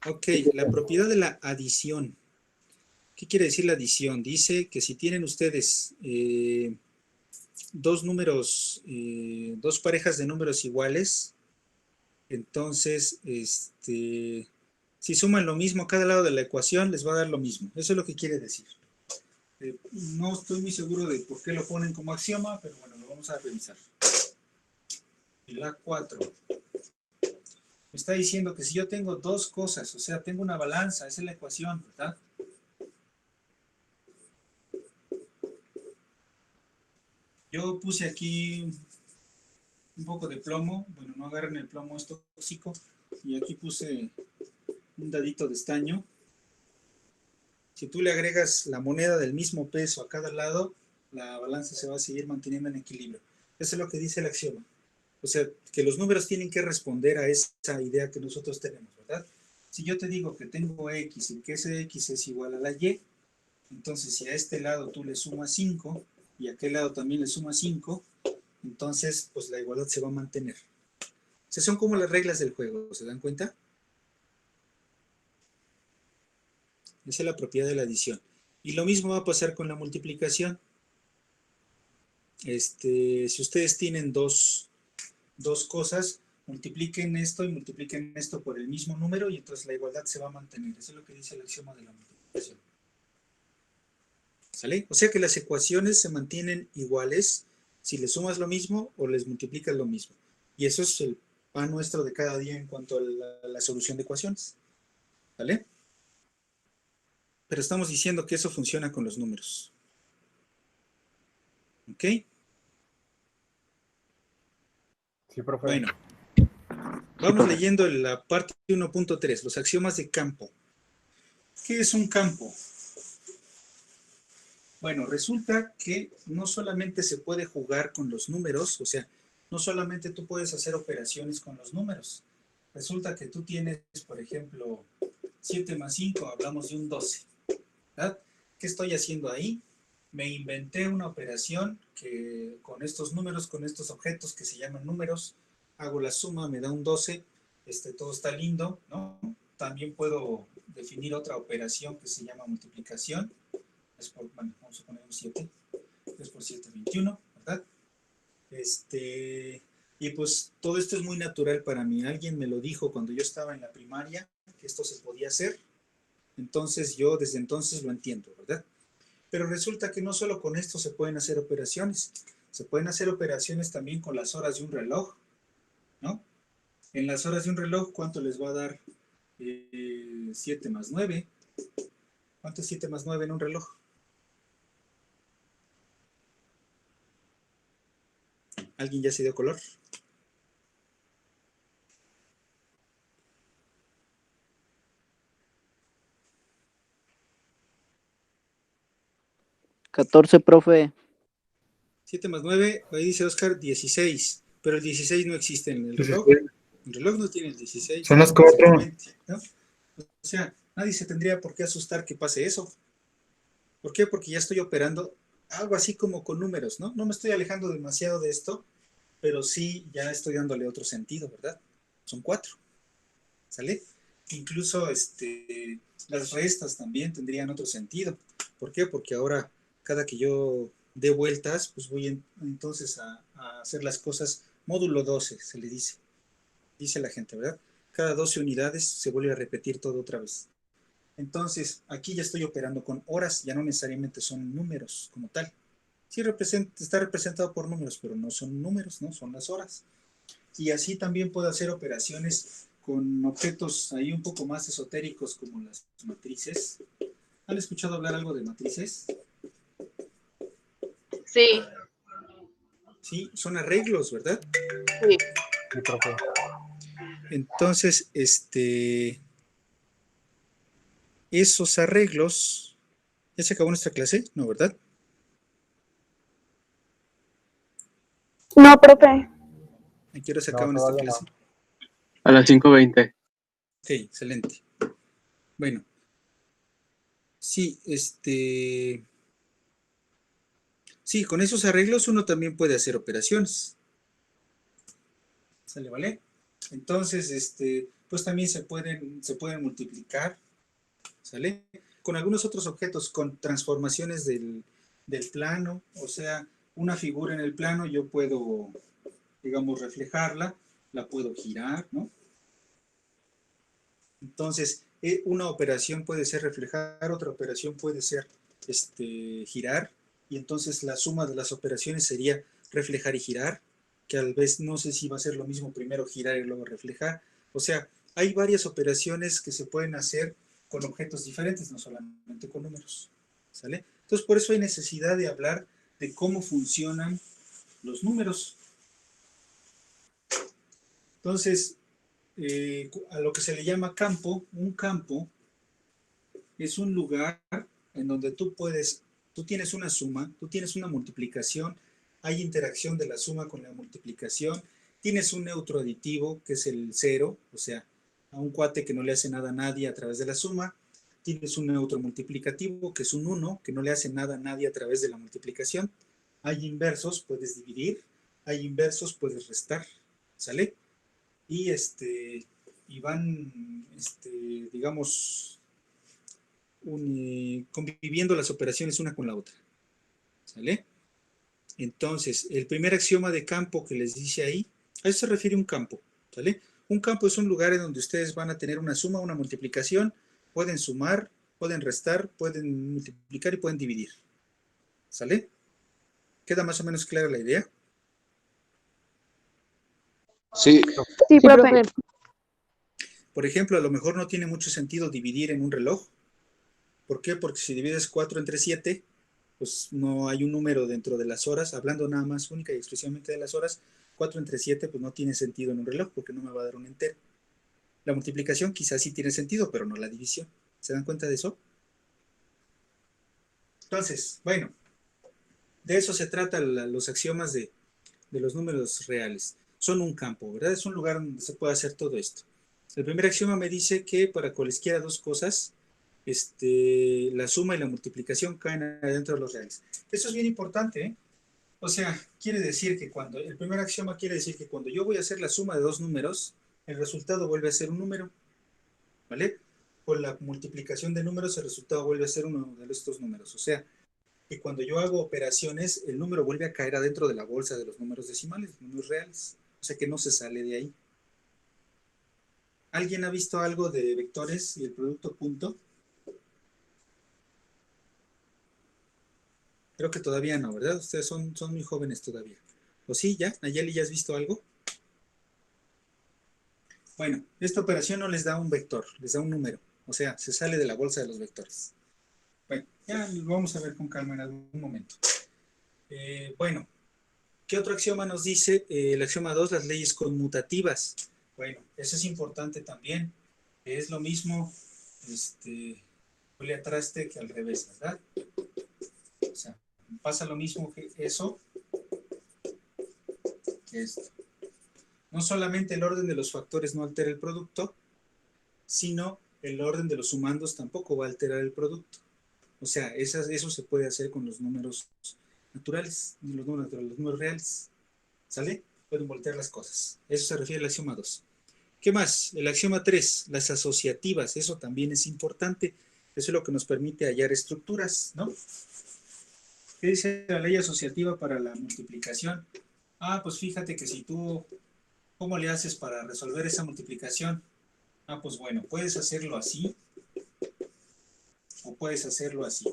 Ok, la propiedad de la adición. ¿Qué quiere decir la adición? Dice que si tienen ustedes dos parejas de números iguales, entonces, si suman lo mismo a cada lado de la ecuación, les va a dar lo mismo. Eso es lo que quiere decir. No estoy muy seguro de por qué lo ponen como axioma, pero bueno, lo vamos a revisar. El A4 me está diciendo que si yo tengo dos cosas, o sea, tengo una balanza, esa es la ecuación, ¿verdad? Yo puse aquí un poco de plomo. Bueno, no agarren el plomo, es tóxico. Y aquí puse un dadito de estaño. Si tú le agregas la moneda del mismo peso a cada lado, la balanza se va a seguir manteniendo en equilibrio. Eso es lo que dice el axioma. O sea, que los números tienen que responder a esa idea que nosotros tenemos, ¿verdad? Si yo te digo que tengo X y que ese X es igual a la Y, entonces si a este lado tú le sumas 5 y a aquel lado también le sumas 5, entonces pues la igualdad se va a mantener. O sea, son como las reglas del juego, ¿se dan cuenta? Esa es la propiedad de la adición. Y lo mismo va a pasar con la multiplicación. Si ustedes tienen dos cosas, multipliquen esto y multipliquen esto por el mismo número y entonces la igualdad se va a mantener. Eso es lo que dice el axioma de la multiplicación. ¿Sale? O sea que las ecuaciones se mantienen iguales si les sumas lo mismo o les multiplicas lo mismo. Y eso es el pan nuestro de cada día en cuanto a la solución de ecuaciones. ¿Vale? Pero estamos diciendo que eso funciona con los números. ¿Ok? Sí, profe. Bueno, vamos leyendo la parte 1.3, los axiomas de campo. ¿Qué es un campo? Bueno, resulta que no solamente se puede jugar con los números, o sea, no solamente tú puedes hacer operaciones con los números. Resulta que tú tienes, por ejemplo, 7 más 5, hablamos de un 12, ¿verdad? ¿Qué estoy haciendo ahí? Me inventé una operación que con estos números, con estos objetos que se llaman números, hago la suma, me da un 12, todo está lindo, ¿no? También puedo definir otra operación que se llama multiplicación. Bueno, vamos a poner un 7, 3 por 7, 21, ¿verdad? Y pues todo esto es muy natural para mí. Alguien me lo dijo cuando yo estaba en la primaria, que esto se podía hacer. Entonces yo desde entonces lo entiendo, ¿verdad? Pero resulta que no solo con esto se pueden hacer operaciones. Se pueden hacer operaciones también con las horas de un reloj, ¿no? En las horas de un reloj, ¿cuánto les va a dar 7 más 9? ¿Cuánto es 7 más 9 en un reloj? ¿Alguien ya se dio color? ¿14, profe? 7 más 9, ahí dice Oscar, 16. Pero el 16 no existe en el reloj. El reloj no tiene el 16. Son las 4. Exactamente, ¿no? O sea, nadie se tendría por qué asustar que pase eso. ¿Por qué? Porque ya estoy operando algo así como con números, ¿no? No me estoy alejando demasiado de esto, pero sí ya estoy dándole otro sentido, ¿verdad? Son 4, ¿sale? Incluso las restas también tendrían otro sentido. ¿Por qué? Porque ahora cada que yo dé vueltas, pues voy entonces a hacer las cosas módulo 12, se le dice la gente, ¿verdad? Cada 12 unidades se vuelve a repetir todo otra vez. Entonces, aquí ya estoy operando con horas, ya no necesariamente son números como tal. Sí está representado por números, pero no son números, ¿no? Son las horas. Y así también puedo hacer operaciones con objetos ahí un poco más esotéricos como las matrices. ¿Han escuchado hablar algo de matrices? Sí, Sí, son arreglos, ¿verdad? sí. Sí, profe. Entonces, esos arreglos, ¿ya se acabó nuestra clase? No, ¿verdad? No, profe. ¿A qué hora se No, acaba nuestra todavía clase? no. A las 5:20. Ok, excelente. Bueno, sí, sí, con esos arreglos uno también puede hacer operaciones. ¿Sale, vale? Entonces, pues también se pueden multiplicar, ¿sale? Con algunos otros objetos, con transformaciones del plano, o sea, una figura en el plano yo puedo, digamos, reflejarla, la puedo girar, ¿no? Entonces, una operación puede ser reflejar, otra operación puede ser girar, y entonces la suma de las operaciones sería reflejar y girar, que a la vez no sé si va a ser lo mismo primero girar y luego reflejar. O sea, hay varias operaciones que se pueden hacer con objetos diferentes, no solamente con números. ¿Sale? Entonces, por eso hay necesidad de hablar de cómo funcionan los números. Entonces, a lo que se le llama campo, un campo es un lugar en donde tú tienes una suma, tú tienes una multiplicación, hay interacción de la suma con la multiplicación, tienes un neutro aditivo que es el 0, o sea, a un cuate que no le hace nada a nadie a través de la suma, tienes un neutro multiplicativo que es un 1, que no le hace nada a nadie a través de la multiplicación, hay inversos, puedes dividir, hay inversos, puedes restar, ¿sale? Y van, digamos, conviviendo las operaciones una con la otra, ¿sale? Entonces, el primer axioma de campo que les dice ahí, a eso se refiere un campo, ¿sale? Un campo es un lugar en donde ustedes van a tener una suma, una multiplicación, pueden sumar, pueden restar, pueden multiplicar y pueden dividir, ¿sale? ¿Queda más o menos clara la idea? Sí. Sí, profe. Por ejemplo, a lo mejor no tiene mucho sentido dividir en un reloj. ¿Por qué? Porque si divides 4 entre 7, pues no hay un número dentro de las horas, hablando nada más única y exclusivamente de las horas, 4 entre 7 pues no tiene sentido en un reloj porque no me va a dar un entero. La multiplicación quizás sí tiene sentido, pero no la división. ¿Se dan cuenta de eso? Entonces, bueno, de eso se trata los axiomas de los números reales. Son un campo, ¿verdad? Es un lugar donde se puede hacer todo esto. El primer axioma me dice que para cualesquiera dos cosas, la suma y la multiplicación caen adentro de los reales. Eso es bien importante, ¿eh? O sea, quiere decir que el primer axioma quiere decir que cuando yo voy a hacer la suma de dos números, el resultado vuelve a ser un número, ¿vale? Con la multiplicación de números, el resultado vuelve a ser uno de estos números. O sea, que cuando yo hago operaciones, el número vuelve a caer adentro de la bolsa de los números decimales, los números reales. O sea que no se sale de ahí. ¿Alguien ha visto algo de vectores y el producto punto? Creo que todavía no, ¿verdad? Ustedes son muy jóvenes todavía. ¿O sí, ya? Nayeli, ¿ya has visto algo? Bueno, esta operación no les da un vector, les da un número. O sea, se sale de la bolsa de los vectores. Bueno, ya lo vamos a ver con calma en algún momento. Bueno, ¿qué otro axioma nos dice? El axioma 2, las leyes conmutativas. Bueno, eso es importante también. Es lo mismo, huele a traste que al revés, ¿verdad? O sea, pasa lo mismo que eso que esto. No solamente el orden de los factores no altera el producto, sino el orden de los sumandos tampoco va a alterar el producto. O sea, eso se puede hacer con los números naturales, los números reales. ¿Sale? Pueden voltear las cosas. Eso se refiere al axioma 2. ¿Qué más? El axioma 3, las asociativas. Eso también es importante. Eso es lo que nos permite hallar estructuras, ¿no? ¿Qué dice la ley asociativa para la multiplicación? Ah, pues fíjate que si tú, ¿cómo le haces para resolver esa multiplicación? Ah, pues bueno, puedes hacerlo así o puedes hacerlo así.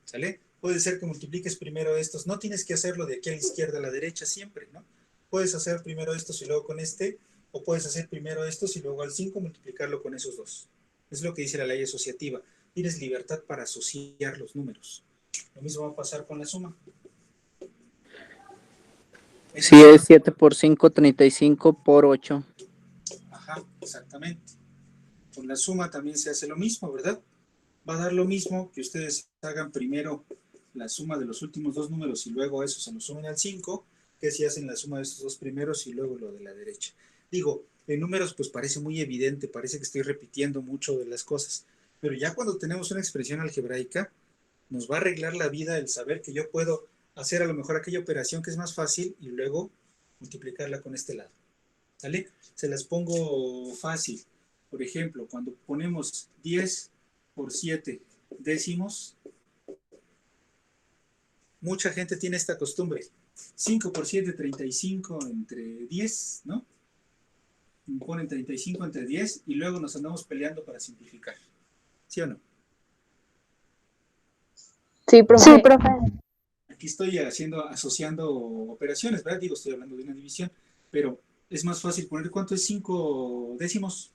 ¿Sale? Puede ser que multipliques primero estos. No tienes que hacerlo de aquí a la izquierda a la derecha siempre, ¿no? Puedes hacer primero estos y luego con este, o puedes hacer primero estos y luego al 5 multiplicarlo con esos dos. Es lo que dice la ley asociativa. Tienes libertad para asociar los números. Lo mismo va a pasar con la suma. Si es 7 por 5, 35 por 8. Ajá, exactamente. Con la suma también se hace lo mismo, ¿verdad? Va a dar lo mismo que ustedes hagan primero la suma de los últimos dos números y luego eso se lo sumen al 5, que si hacen la suma de esos dos primeros y luego lo de la derecha. Digo, en números pues parece muy evidente, parece que estoy repitiendo mucho de las cosas, pero ya cuando tenemos una expresión algebraica, nos va a arreglar la vida el saber que yo puedo hacer a lo mejor aquella operación que es más fácil y luego multiplicarla con este lado. ¿Sale? Se las pongo fácil. Por ejemplo, cuando ponemos 10 por 7 décimos, mucha gente tiene esta costumbre. 5 por 7, 35 entre 10, ¿no? Ponen 35 entre 10 y luego nos andamos peleando para simplificar. ¿Sí o no? Sí, profe. Sí, profe. Aquí estoy asociando operaciones, ¿verdad? Digo, estoy hablando de una división, pero es más fácil poner cuánto es 5 décimos.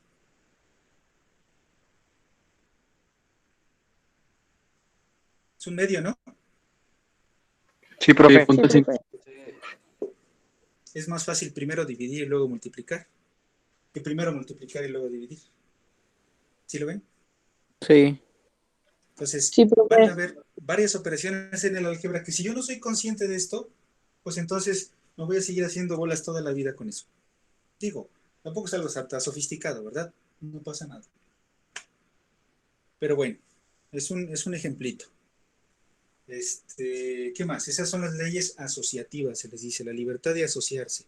Es un medio, ¿no? Sí, profe. Sí, profe. Es más fácil primero dividir y luego multiplicar que primero multiplicar y luego dividir. ¿Sí lo ven? Sí. Entonces, Sí, van a profe. haber varias operaciones en el álgebra que si yo no soy consciente de esto, pues entonces me voy a seguir haciendo bolas toda la vida con eso. Digo, tampoco es algo tan sofisticado, ¿verdad? No pasa nada. Pero bueno, es un ejemplito. ¿Qué más? Esas son las leyes asociativas, se les dice, la libertad de asociarse.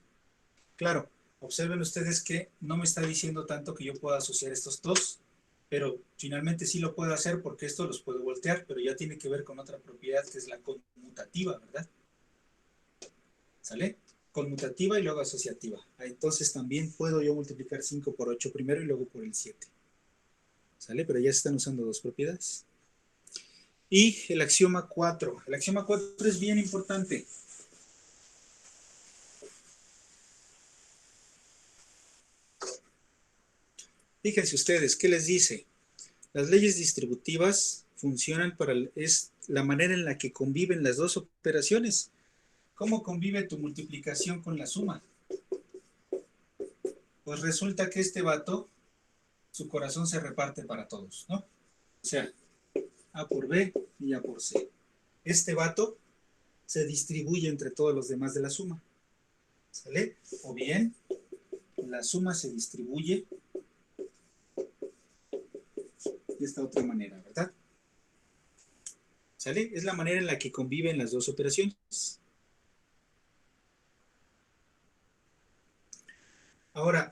Claro, observen ustedes que no me está diciendo tanto que yo pueda asociar estos dos, pero finalmente sí lo puedo hacer porque esto los puedo voltear, pero ya tiene que ver con otra propiedad que es la conmutativa, ¿verdad? ¿Sale? Conmutativa y luego asociativa. Entonces también puedo yo multiplicar 5 por 8 primero y luego por el 7. ¿Sale? Pero ya se están usando dos propiedades. Y el axioma 4. El axioma 4 es bien importante. Fíjense ustedes, ¿qué les dice? Las leyes distributivas funcionan es la manera en la que conviven las dos operaciones. ¿Cómo convive tu multiplicación con la suma? Pues resulta que este vato, su corazón se reparte para todos, ¿no? O sea, A por B y A por C. Este vato se distribuye entre todos los demás de la suma. ¿Sale? O bien, la suma se distribuye de esta otra manera, ¿verdad? ¿Sale? Es la manera en la que conviven las dos operaciones. Ahora,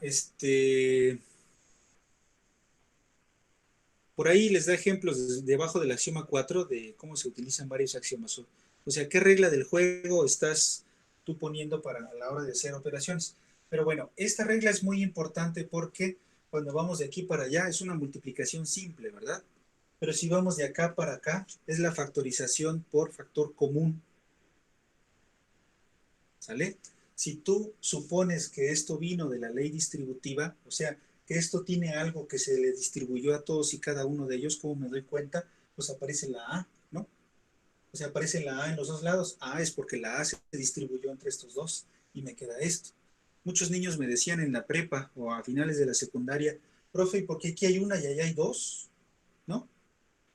por ahí les da ejemplos debajo del axioma 4 de cómo se utilizan varios axiomas. O sea, ¿qué regla del juego estás tú poniendo para la hora de hacer operaciones? Pero bueno, esta regla es muy importante porque cuando vamos de aquí para allá es una multiplicación simple, ¿verdad? Pero si vamos de acá para acá, es la factorización por factor común. ¿Sale? Si tú supones que esto vino de la ley distributiva, o sea, que esto tiene algo que se le distribuyó a todos y cada uno de ellos, ¿cómo me doy cuenta? Pues aparece la A, ¿no? O sea, aparece la A en los dos lados. A es porque la A se distribuyó entre estos dos y me queda esto. Muchos niños me decían en la prepa o a finales de la secundaria, profe, ¿y por qué aquí hay una y allá hay dos? ¿No?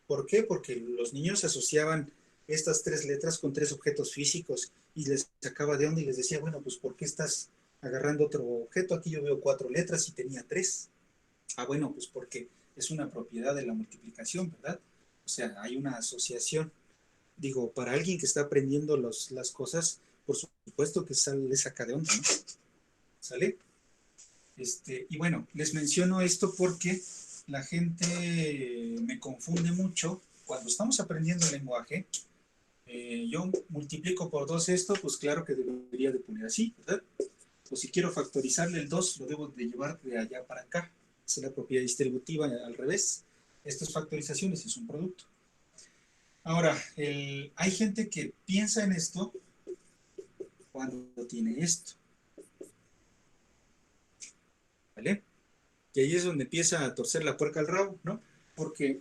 ¿Por qué? Porque los niños asociaban estas tres letras con tres objetos físicos y les sacaba de onda y les decía, bueno, pues ¿por qué estás agarrando otro objeto? Aquí yo veo 4 letras y tenía 3. Ah, bueno, pues porque es una propiedad de la multiplicación, ¿verdad? O sea, hay una asociación. Digo, para alguien que está aprendiendo las cosas, por supuesto que le saca de onda, ¿no? ¿Sale? Y bueno, les menciono esto porque la gente me confunde mucho. Cuando estamos aprendiendo el lenguaje, yo multiplico por 2 esto, pues claro que debería de poner así, ¿verdad? O si quiero factorizarle el 2, lo debo de llevar de allá para acá. Esa es la propiedad distributiva al revés. Esto es factorización, es un producto. Ahora, hay gente que piensa en esto cuando tiene esto. ¿Vale? Y ahí es donde empieza a torcer la puerca al rabo, ¿no? Porque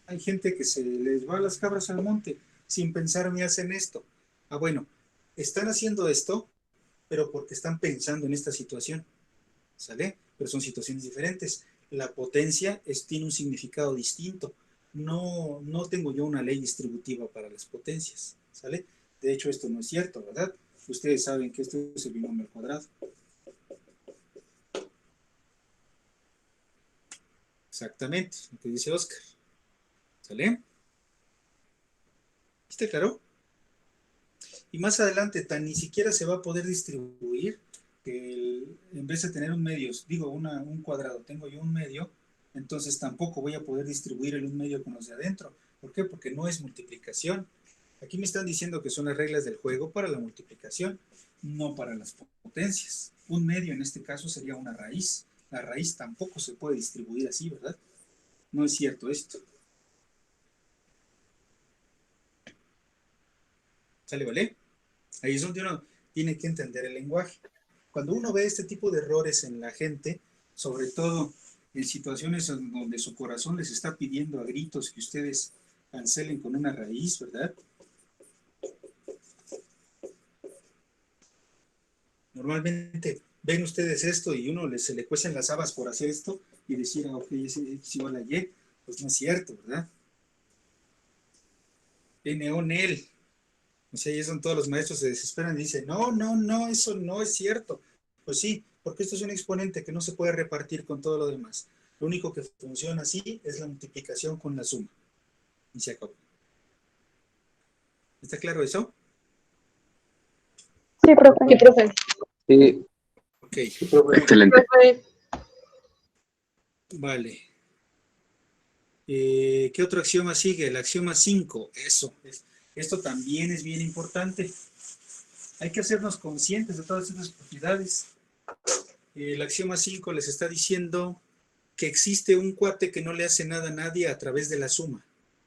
hay gente que se les va las cabras al monte sin pensar ni hacen esto. Ah, bueno, están haciendo esto, pero porque están pensando en esta situación, ¿sale? Pero son situaciones diferentes. La potencia tiene un significado distinto. No tengo yo una ley distributiva para las potencias, ¿sale? De hecho, esto no es cierto, ¿verdad? Ustedes saben que esto es el binomio al cuadrado. Exactamente, lo que dice Oscar. ¿Sale? ¿Está claro? Y más adelante, tan ni siquiera se va a poder distribuir que en vez de tener un medio, digo un cuadrado, tengo yo un medio, entonces tampoco voy a poder distribuir el un medio con los de adentro. ¿Por qué? Porque no es multiplicación. Aquí me están diciendo que son las reglas del juego para la multiplicación, no para las potencias. Un medio en este caso sería una raíz. La raíz tampoco se puede distribuir así, ¿verdad? No es cierto esto. ¿Sale, vale? Ahí es donde uno tiene que entender el lenguaje. Cuando uno ve este tipo de errores en la gente, sobre todo en situaciones en donde su corazón les está pidiendo a gritos que ustedes cancelen con una raíz, ¿verdad? Normalmente ven ustedes esto y uno se le cuecen las habas por hacer esto y decir, ok, es igual a Y. Pues no es cierto, ¿verdad? N o NEL. O sea, ahí es donde todos los maestros se desesperan y dicen, no, eso no es cierto. Pues sí, porque esto es un exponente que no se puede repartir con todo lo demás. Lo único que funciona así es la multiplicación con la suma. Y se acabó. ¿Está claro eso? Sí, profe. Sí, profe. Sí, Ok. Excelente. Profe. Vale. ¿Qué otro axioma sigue? El axioma 5. Eso. Esto también es bien importante. Hay que hacernos conscientes de todas estas propiedades. El axioma 5 les está diciendo que existe un cuate que no le hace nada a nadie a través de la suma.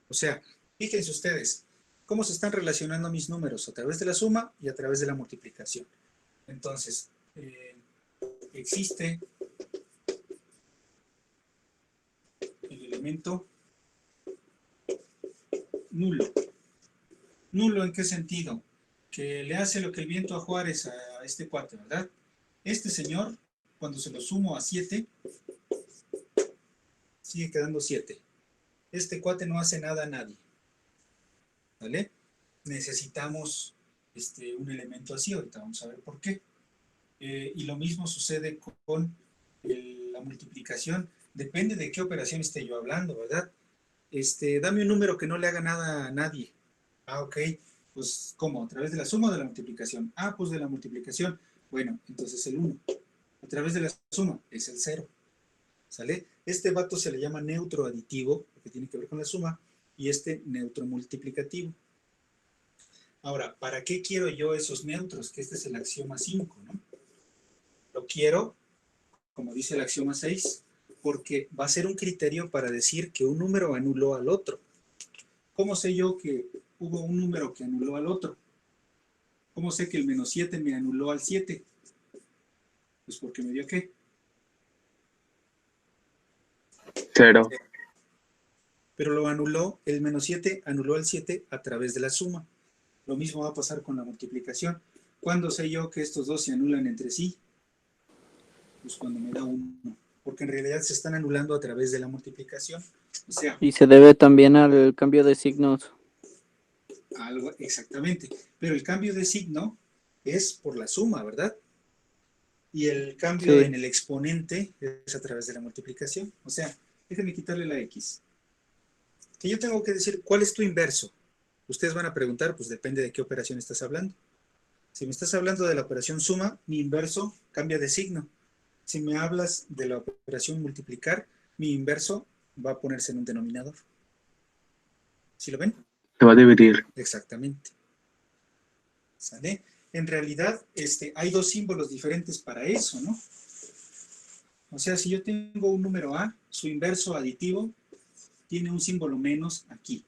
O sea, fíjense ustedes, ¿cómo se están relacionando mis números? A través de la suma y a través de la multiplicación. Entonces, existe el elemento nulo. ¿Nulo en qué sentido? Que le hace lo que el viento a Juárez a este cuate, ¿verdad? Este señor, cuando se lo sumo a 7, sigue quedando 7. Este cuate no hace nada a nadie. ¿Vale? Necesitamos un elemento así. Ahorita vamos a ver por qué. Y lo mismo sucede con la multiplicación. Depende de qué operación esté yo hablando, ¿verdad? Dame un número que no le haga nada a nadie. Ah, ok. Pues, ¿cómo? ¿A través de la suma o de la multiplicación? Ah, pues de la multiplicación. Bueno, entonces el 1. A través de la suma es el 0. ¿Sale? Este vato se le llama neutro aditivo, porque tiene que ver con la suma, y neutro multiplicativo. Ahora, ¿para qué quiero yo esos neutros? Que este es el axioma 5, ¿no? Lo quiero, como dice el axioma 6, porque va a ser un criterio para decir que un número anuló al otro. ¿Cómo sé yo que hubo un número que anuló al otro? ¿Cómo sé que el menos 7 me anuló al 7? Pues porque me dio ¿qué? 0. Pero lo anuló, el menos 7 anuló al 7 a través de la suma. Lo mismo va a pasar con la multiplicación. ¿Cuándo sé yo que estos dos se anulan entre sí? Pues cuando me da 1. Porque en realidad se están anulando a través de la multiplicación. O sea, Y se debe también al cambio de signos. algo exactamente. Pero el cambio de signo es por la suma, ¿verdad? Y el cambio en el exponente es a través de la multiplicación. O sea, déjenme quitarle la X. Que yo tengo que decir, ¿cuál es tu inverso? Ustedes van a preguntar, pues depende de qué operación estás hablando. Si me estás hablando de la operación suma, mi inverso cambia de signo. Si me hablas de la operación multiplicar, mi inverso va a ponerse en un denominador. ¿Sí lo ven? Se va a dividir. Exactamente. ¿Sale? En realidad, hay dos símbolos diferentes para eso, ¿no? O sea, si yo tengo un número A, su inverso aditivo tiene un símbolo menos aquí.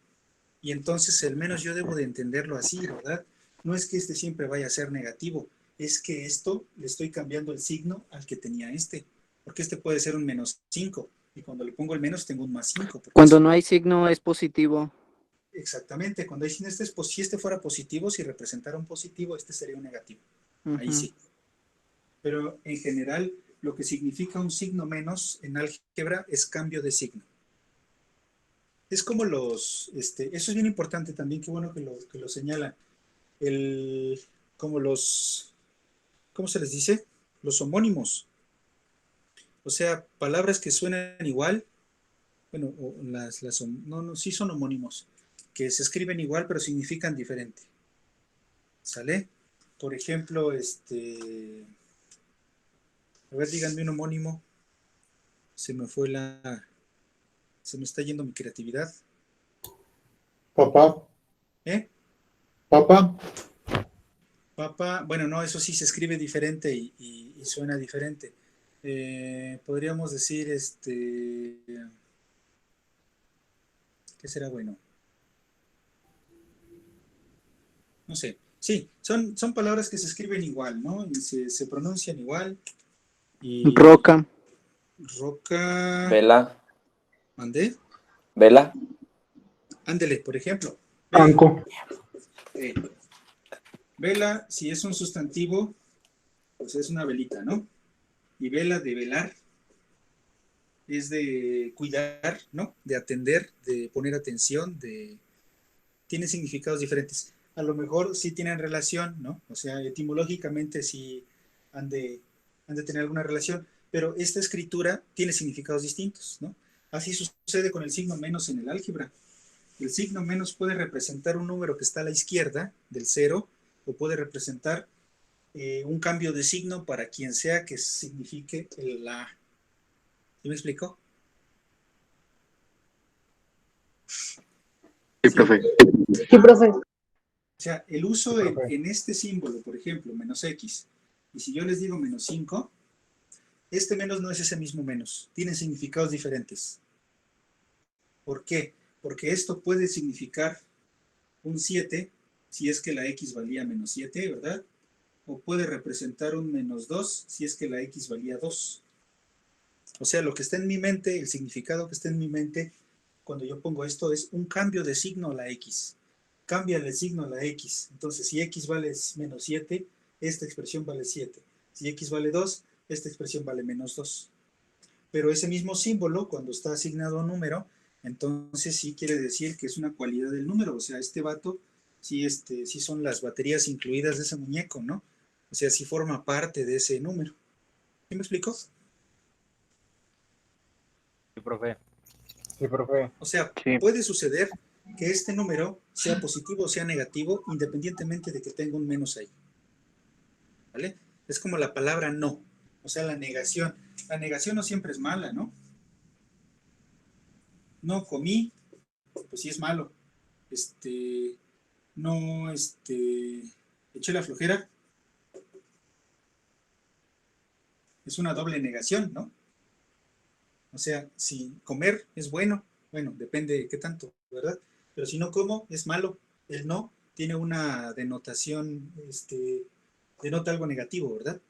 Y entonces el menos yo debo de entenderlo así, ¿verdad? No es que siempre vaya a ser negativo, es que esto le estoy cambiando el signo al que tenía porque puede ser un menos 5, y cuando le pongo el menos tengo un más 5. Cuando no hay signo es positivo. Exactamente, cuando hay signo, si fuera positivo, si representara un positivo, sería un negativo. Ahí sí. Pero en general, lo que significa un signo menos en álgebra es cambio de signo. Es como eso es bien importante también, qué bueno que lo señalan. Como ¿cómo se les dice? Los homónimos. O sea, palabras que suenan igual, bueno, sí son homónimos, que se escriben igual pero significan diferente. ¿Sale? Por ejemplo, a ver, díganme un homónimo. Se me está yendo mi creatividad. Papá. ¿Eh? Papá. Papá, bueno, no, eso sí se escribe diferente y suena diferente. Podríamos decir, ¿qué será bueno? No sé. Sí, son palabras que se escriben igual, ¿no? Y se pronuncian igual. Roca. Roca. Vela. ¿Mandé? Vela. Ándele, por ejemplo. Banco. Vela, si es un sustantivo, Pues es una velita, ¿no? Y vela de velar es de cuidar, ¿no? De atender, de poner atención, tiene significados diferentes. A lo mejor sí tienen relación, ¿no? O sea, etimológicamente sí han de, han de tener alguna relación, pero esta escritura tiene significados distintos, ¿no? Así sucede con el signo menos en el álgebra. El signo menos puede representar un número que está a la izquierda del cero, o puede representar un cambio de signo para quien sea que signifique la. ¿Sí me explico? Sí, profe. Sí, profe. O sea, el uso en este símbolo, por ejemplo, menos x, y si yo les digo menos 5, este menos no es ese mismo menos, tienen significados diferentes. ¿Por qué? Porque esto puede significar un 7, si es que la x valía menos 7, ¿verdad? O puede representar un menos 2, si es que la x valía 2. O sea, lo que está en mi mente, el significado que está en mi mente, cuando yo pongo esto, es un cambio de signo a la x. Cambia el signo a la x. Entonces, si x vale menos 7, esta expresión vale 7. Si x vale 2, esta expresión vale menos 2. Pero ese mismo símbolo, cuando está asignado a un número, entonces sí quiere decir que es una cualidad del número. O sea, este vato, sí son las baterías incluidas de ese muñeco, ¿no? O sea, sí forma parte de ese número. ¿Sí me explico? Sí, profe. O sea, Sí. puede suceder que este número sea positivo o sea negativo, independientemente de que tenga un menos ahí. ¿Vale? Es como la palabra no, o sea, la negación. La negación no siempre es mala, ¿no? No comí, pues sí es malo. No, eché la flojera, es una doble negación, ¿no? O sea, si comer es bueno, depende de qué tanto, ¿verdad? Pero si no como, es malo. El no tiene una denotación, denota algo negativo, ¿verdad?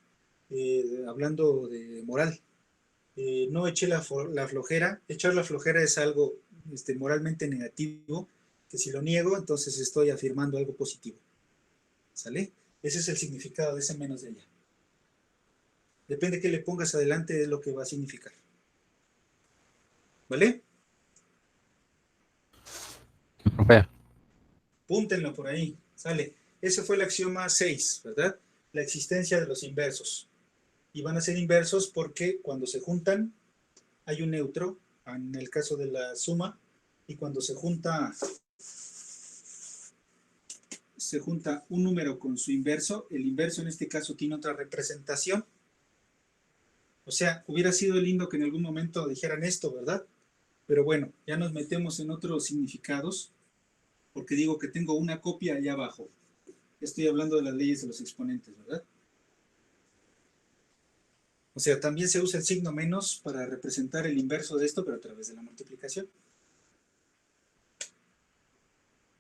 Hablando de moral. No eché la flojera. Echar la flojera es algo moralmente negativo, que si lo niego, entonces estoy afirmando algo positivo. ¿Sale? Ese es el significado de ese menos de allá. Depende de qué le pongas adelante, de lo que va a significar. ¿Vale? Profe. Púntenlo por ahí, sale. Ese fue el axioma 6, ¿verdad? La existencia de los inversos. Y van a ser inversos porque cuando se juntan hay un neutro, en el caso de la suma, y cuando se junta un número con su inverso, el inverso en este caso tiene otra representación. O sea, hubiera sido lindo que en algún momento dijeran esto, ¿verdad? Pero bueno, ya nos metemos en otros significados, porque digo que tengo una copia allá abajo. Estoy hablando de las leyes de los exponentes, ¿verdad? O sea, también se usa el signo menos para representar el inverso de esto, pero a través de la multiplicación.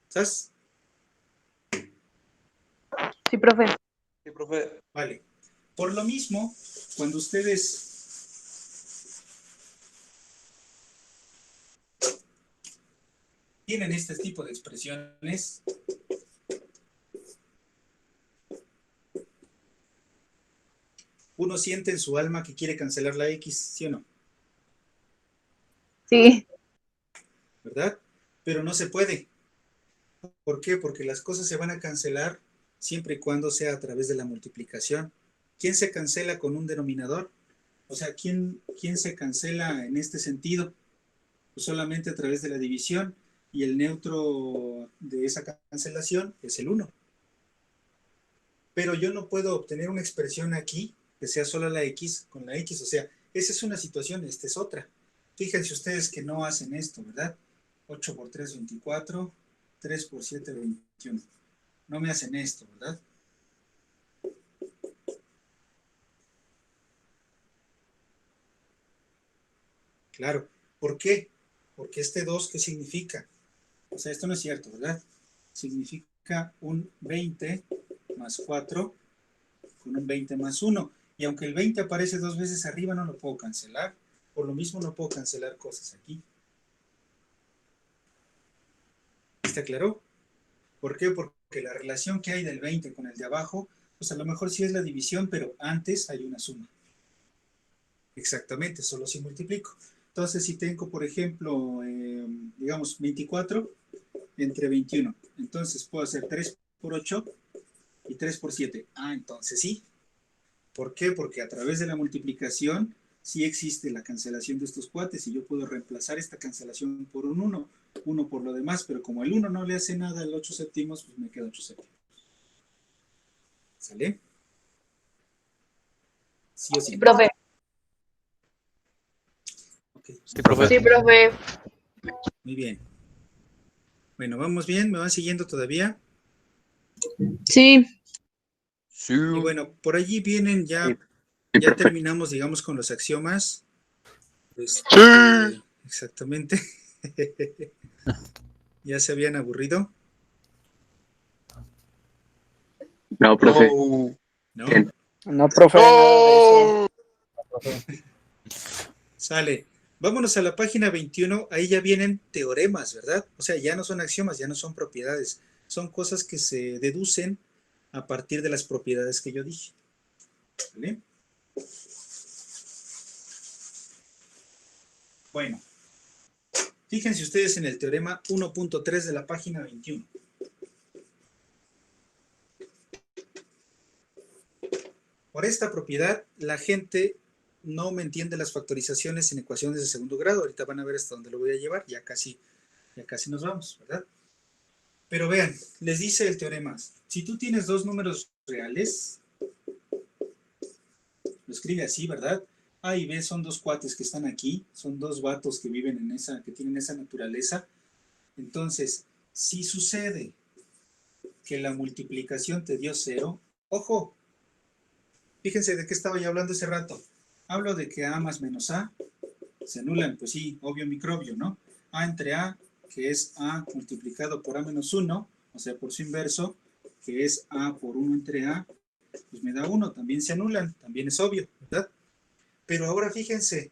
¿Sabes? Sí, profe. Sí, profe. Vale. Por lo mismo, cuando ustedes tienen este tipo de expresiones, uno siente en su alma que quiere cancelar la X, ¿sí o no? Sí. ¿Verdad? Pero no se puede. ¿Por qué? Porque las cosas se van a cancelar siempre y cuando sea a través de la multiplicación. ¿Quién se cancela con un denominador? O sea, ¿quién se cancela en este sentido? Pues solamente a través de la división, y el neutro de esa cancelación es el 1. Pero yo no puedo obtener una expresión aquí que sea solo la X con la X. O sea, esa es una situación, esta es otra. Fíjense ustedes que no hacen esto, ¿verdad? 8 por 3, 24. 3 por 7, 21. No me hacen esto, ¿verdad? Claro. ¿Por qué? Porque este 2, ¿qué significa? O sea, esto no es cierto, ¿verdad? Significa un 20 más 4 con un 20 más 1. Y aunque el 20 aparece 2 veces arriba, no lo puedo cancelar. Por lo mismo no puedo cancelar cosas aquí. ¿Está claro? ¿Por qué? Porque la relación que hay del 20 con el de abajo Pues a lo mejor sí es la división, pero antes hay una suma. Exactamente, solo si multiplico. Entonces, si tengo, por ejemplo, digamos, 24 entre 21. Entonces, puedo hacer 3 por 8 y 3 por 7. Ah, entonces sí. ¿Por qué? Porque a través de la multiplicación sí existe la cancelación de estos cuates y yo puedo reemplazar esta cancelación por un 1 por lo demás, pero como el 1 no le hace nada al 8 séptimos, pues me queda 8 séptimos. ¿Sale? ¿Sí o sí? Sí, profe. Ok, Sí, profe. Sí, profe. muy bien. Bueno, vamos bien, ¿me van siguiendo todavía? Sí. Sí. Y bueno, por allí vienen Sí, ya profe. terminamos, digamos, con los axiomas. Exactamente. ¿Ya se habían aburrido? No, profe. ¿No? Bien. No, profe, nada de eso. Sale. Vámonos a la página 21. Ahí ya vienen teoremas, ¿verdad? O sea, ya no son axiomas, ya no son propiedades. Son cosas que se deducen a partir de las propiedades que yo dije. ¿Vale? Bueno, fíjense ustedes en el teorema 1.3 de la página 21. Por esta propiedad, la gente no me entiende las factorizaciones en ecuaciones de segundo grado. Ahorita van a ver hasta dónde lo voy a llevar. Ya casi nos vamos, ¿verdad? Pero vean, les dice el teorema, si tú tienes dos números reales, lo escribe así, ¿verdad? A y B son dos cuates que están aquí, son dos vatos que viven en esa, que tienen esa naturaleza. Entonces, si sucede que la multiplicación te dio 0, ojo, fíjense de qué estaba yo hablando hace rato. Hablo de que A más menos A se anulan, pues sí, obvio microbio, ¿no? A entre A, que es A multiplicado por A menos 1, o sea, por su inverso, que es A por 1 entre A, pues me da 1, también se anulan, también es obvio, ¿verdad? Pero ahora fíjense,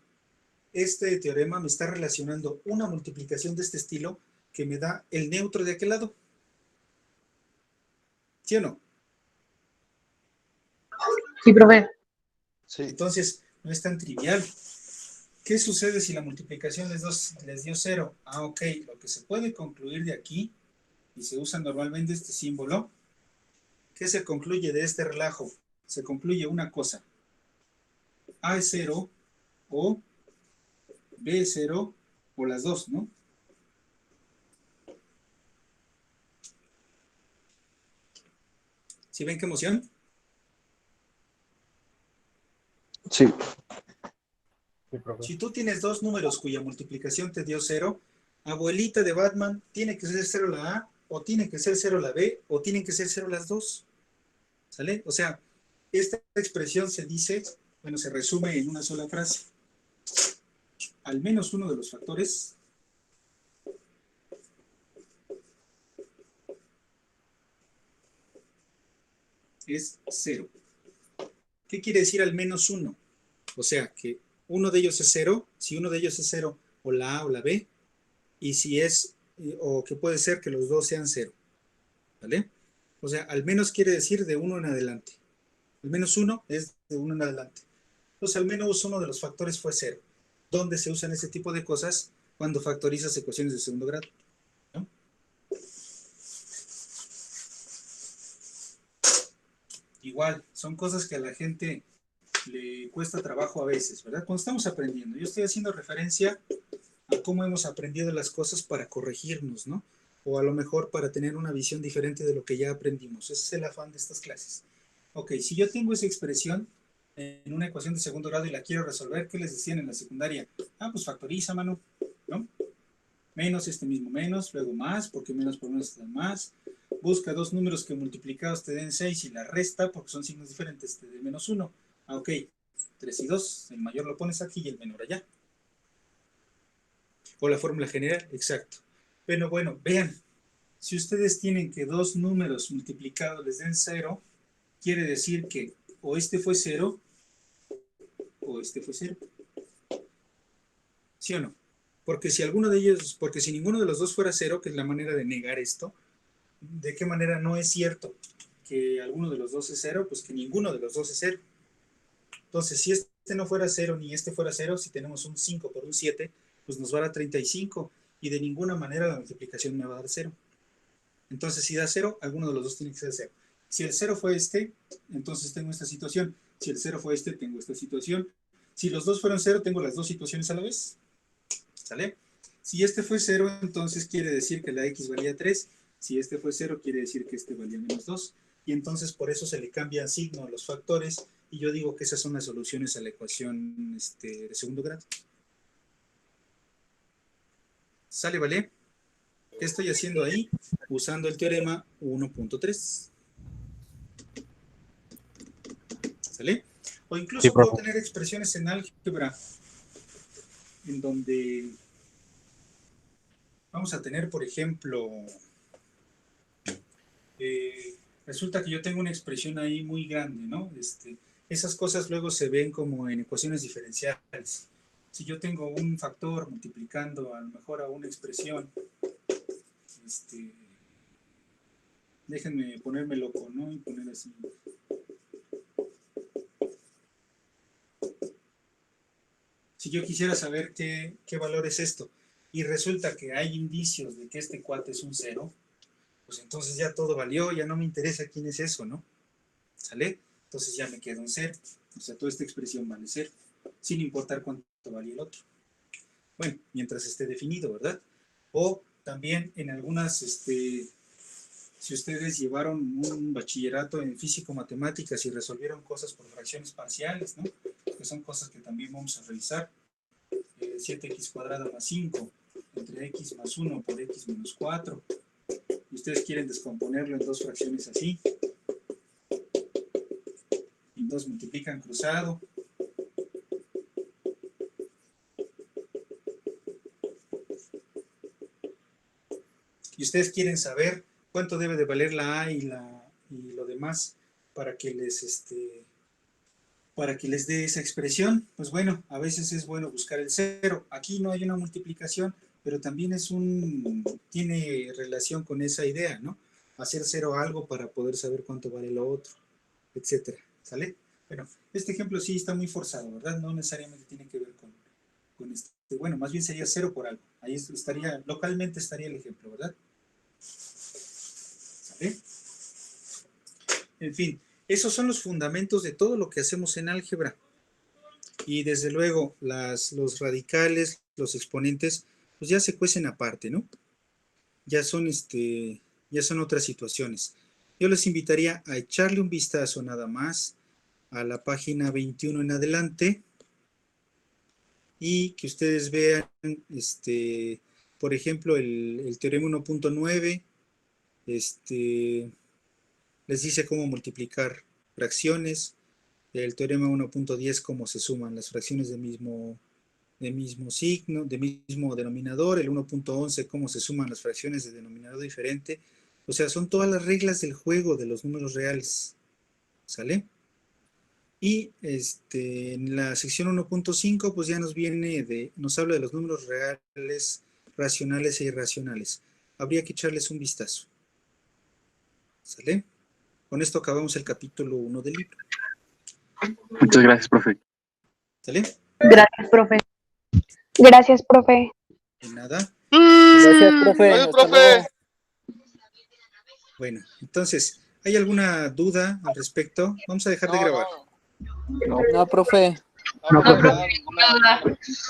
este teorema me está relacionando una multiplicación de este estilo que me da el neutro de aquel lado. ¿Sí o no? Sí, profe. Entonces, no es tan trivial. ¿Qué sucede si la multiplicación les dio 0? Ah, ok, lo que se puede concluir de aquí, y se usa normalmente este símbolo, ¿qué se concluye de este relajo? Se concluye una cosa. A es 0 o B es 0 o las dos, ¿no? ¿Sí ven qué emoción? Sí. Sí, profe. Si tú tienes dos números cuya multiplicación te dio 0, abuelita de Batman, tiene que ser 0 la A, o tiene que ser 0 la B, o tienen que ser 0 las dos. ¿Sale? O sea, esta expresión se dice, bueno, se resume en una sola frase. Al menos uno de los factores es 0. ¿Qué quiere decir al menos uno? O sea, que uno de ellos es 0, si uno de ellos es 0, o la A o la B, y si es, o que puede ser que los dos sean 0. ¿Vale? O sea, al menos quiere decir de uno en adelante. Al menos uno es de uno en adelante. Entonces, al menos uno de los factores fue 0. ¿Dónde se usan ese tipo de cosas? Cuando factorizas ecuaciones de segundo grado, ¿no? Igual, son cosas que a la gente le cuesta trabajo a veces, ¿verdad? Cuando estamos aprendiendo. Yo estoy haciendo referencia a cómo hemos aprendido las cosas para corregirnos, ¿no? O a lo mejor para tener una visión diferente de lo que ya aprendimos. Ese es el afán de estas clases. Ok, si yo tengo esa expresión en una ecuación de segundo grado y la quiero resolver, ¿qué les decían en la secundaria? Ah, pues factoriza, mano, ¿no? Menos este mismo menos, luego más, porque menos por menos da más. Busca dos números que multiplicados te den 6 y la resta, porque son signos diferentes, te den menos 1. Ah, ok, 3 y 2, el mayor lo pones aquí y el menor allá. O la fórmula general, exacto. Pero bueno, vean, si ustedes tienen que dos números multiplicados les den 0, quiere decir que o este fue 0 o este fue 0. ¿Sí o no? Porque si alguno de ellos, porque si ninguno de los dos fuera 0, que es la manera de negar esto, ¿de qué manera no es cierto que alguno de los dos es 0, pues que ninguno de los dos es 0. Entonces, si este no fuera 0 ni este fuera 0, si tenemos un 5 por un 7, pues nos va a dar 35 y de ninguna manera la multiplicación me va a dar 0. Entonces, si da 0, alguno de los dos tiene que ser 0. Si el 0 fue este, entonces tengo esta situación. Si el 0 fue este, tengo esta situación. Si los dos fueron 0, tengo las dos situaciones a la vez. ¿Sale? Si este fue 0, entonces quiere decir que la x valía 3. Si este fue 0, quiere decir que este valía menos 2. Y entonces por eso se le cambia signo a los factores. Y yo digo que esas son las soluciones a la ecuación de segundo grado. ¿Sale, vale? ¿Qué estoy haciendo ahí? Usando el teorema 1.3. ¿Sale? O incluso Sí, puedo profe. tener expresiones en álgebra en donde vamos a tener, por ejemplo, resulta que yo tengo una expresión ahí muy grande, ¿no? Esas cosas luego se ven como en ecuaciones diferenciales. Si yo tengo un factor multiplicando a lo mejor a una expresión, déjenme ponerme loco, ¿no? Y poner así. Si yo quisiera saber qué valor es esto, y resulta que hay indicios de que este cuate es un 0, pues entonces ya todo valió, ya no me interesa quién es eso, ¿no? ¿Sale? Entonces ya me queda un 0. O sea, toda esta expresión vale 0, sin importar cuánto valía el otro. Bueno, mientras esté definido, ¿verdad? O también en algunas, si ustedes llevaron un bachillerato en físico-matemáticas y resolvieron cosas por fracciones parciales, ¿no? Que son cosas que también vamos a revisar. 7x cuadrado más 5 entre x más 1 por x menos 4. Y ustedes quieren descomponerlo en dos fracciones así. Y entonces multiplican cruzado. Y ustedes quieren saber cuánto debe de valer la a y lo demás para que les dé esa expresión. Pues bueno, a veces es bueno buscar el 0. Aquí no hay una multiplicación, pero también tiene relación con esa idea, ¿no? Hacer 0 algo para poder saber cuánto vale lo otro, etcétera. ¿Sale? Bueno, este ejemplo sí está muy forzado, ¿verdad? No necesariamente tiene que ver con bueno, más bien sería 0 por algo. Ahí localmente estaría el ejemplo, ¿verdad? ¿Sale? En fin, esos son los fundamentos de todo lo que hacemos en álgebra. Y desde luego, los radicales, los exponentes, pues ya se cuecen aparte, ¿no? Ya son otras situaciones. Yo les invitaría a echarle un vistazo nada más a la página 21 en adelante y que ustedes vean, por ejemplo, el teorema 1.9, les dice cómo multiplicar fracciones, el teorema 1.10 cómo se suman las fracciones de mismo signo, de mismo denominador, el 1.11 cómo se suman las fracciones de denominador diferente. O sea, son todas las reglas del juego de los números reales. ¿Sale? Y en la sección 1.5 pues ya nos habla de los números reales, racionales e irracionales. Habría que echarles un vistazo. ¿Sale? Con esto acabamos el capítulo 1 del libro. Muchas gracias, profe. ¿Sale? Gracias, profe. Gracias, profe. De nada. Gracias, profe. Adiós, Hasta profe. luego. Bueno, entonces, ¿hay alguna duda al respecto? Vamos a dejar de grabar. No, profe. No, profe. ninguna.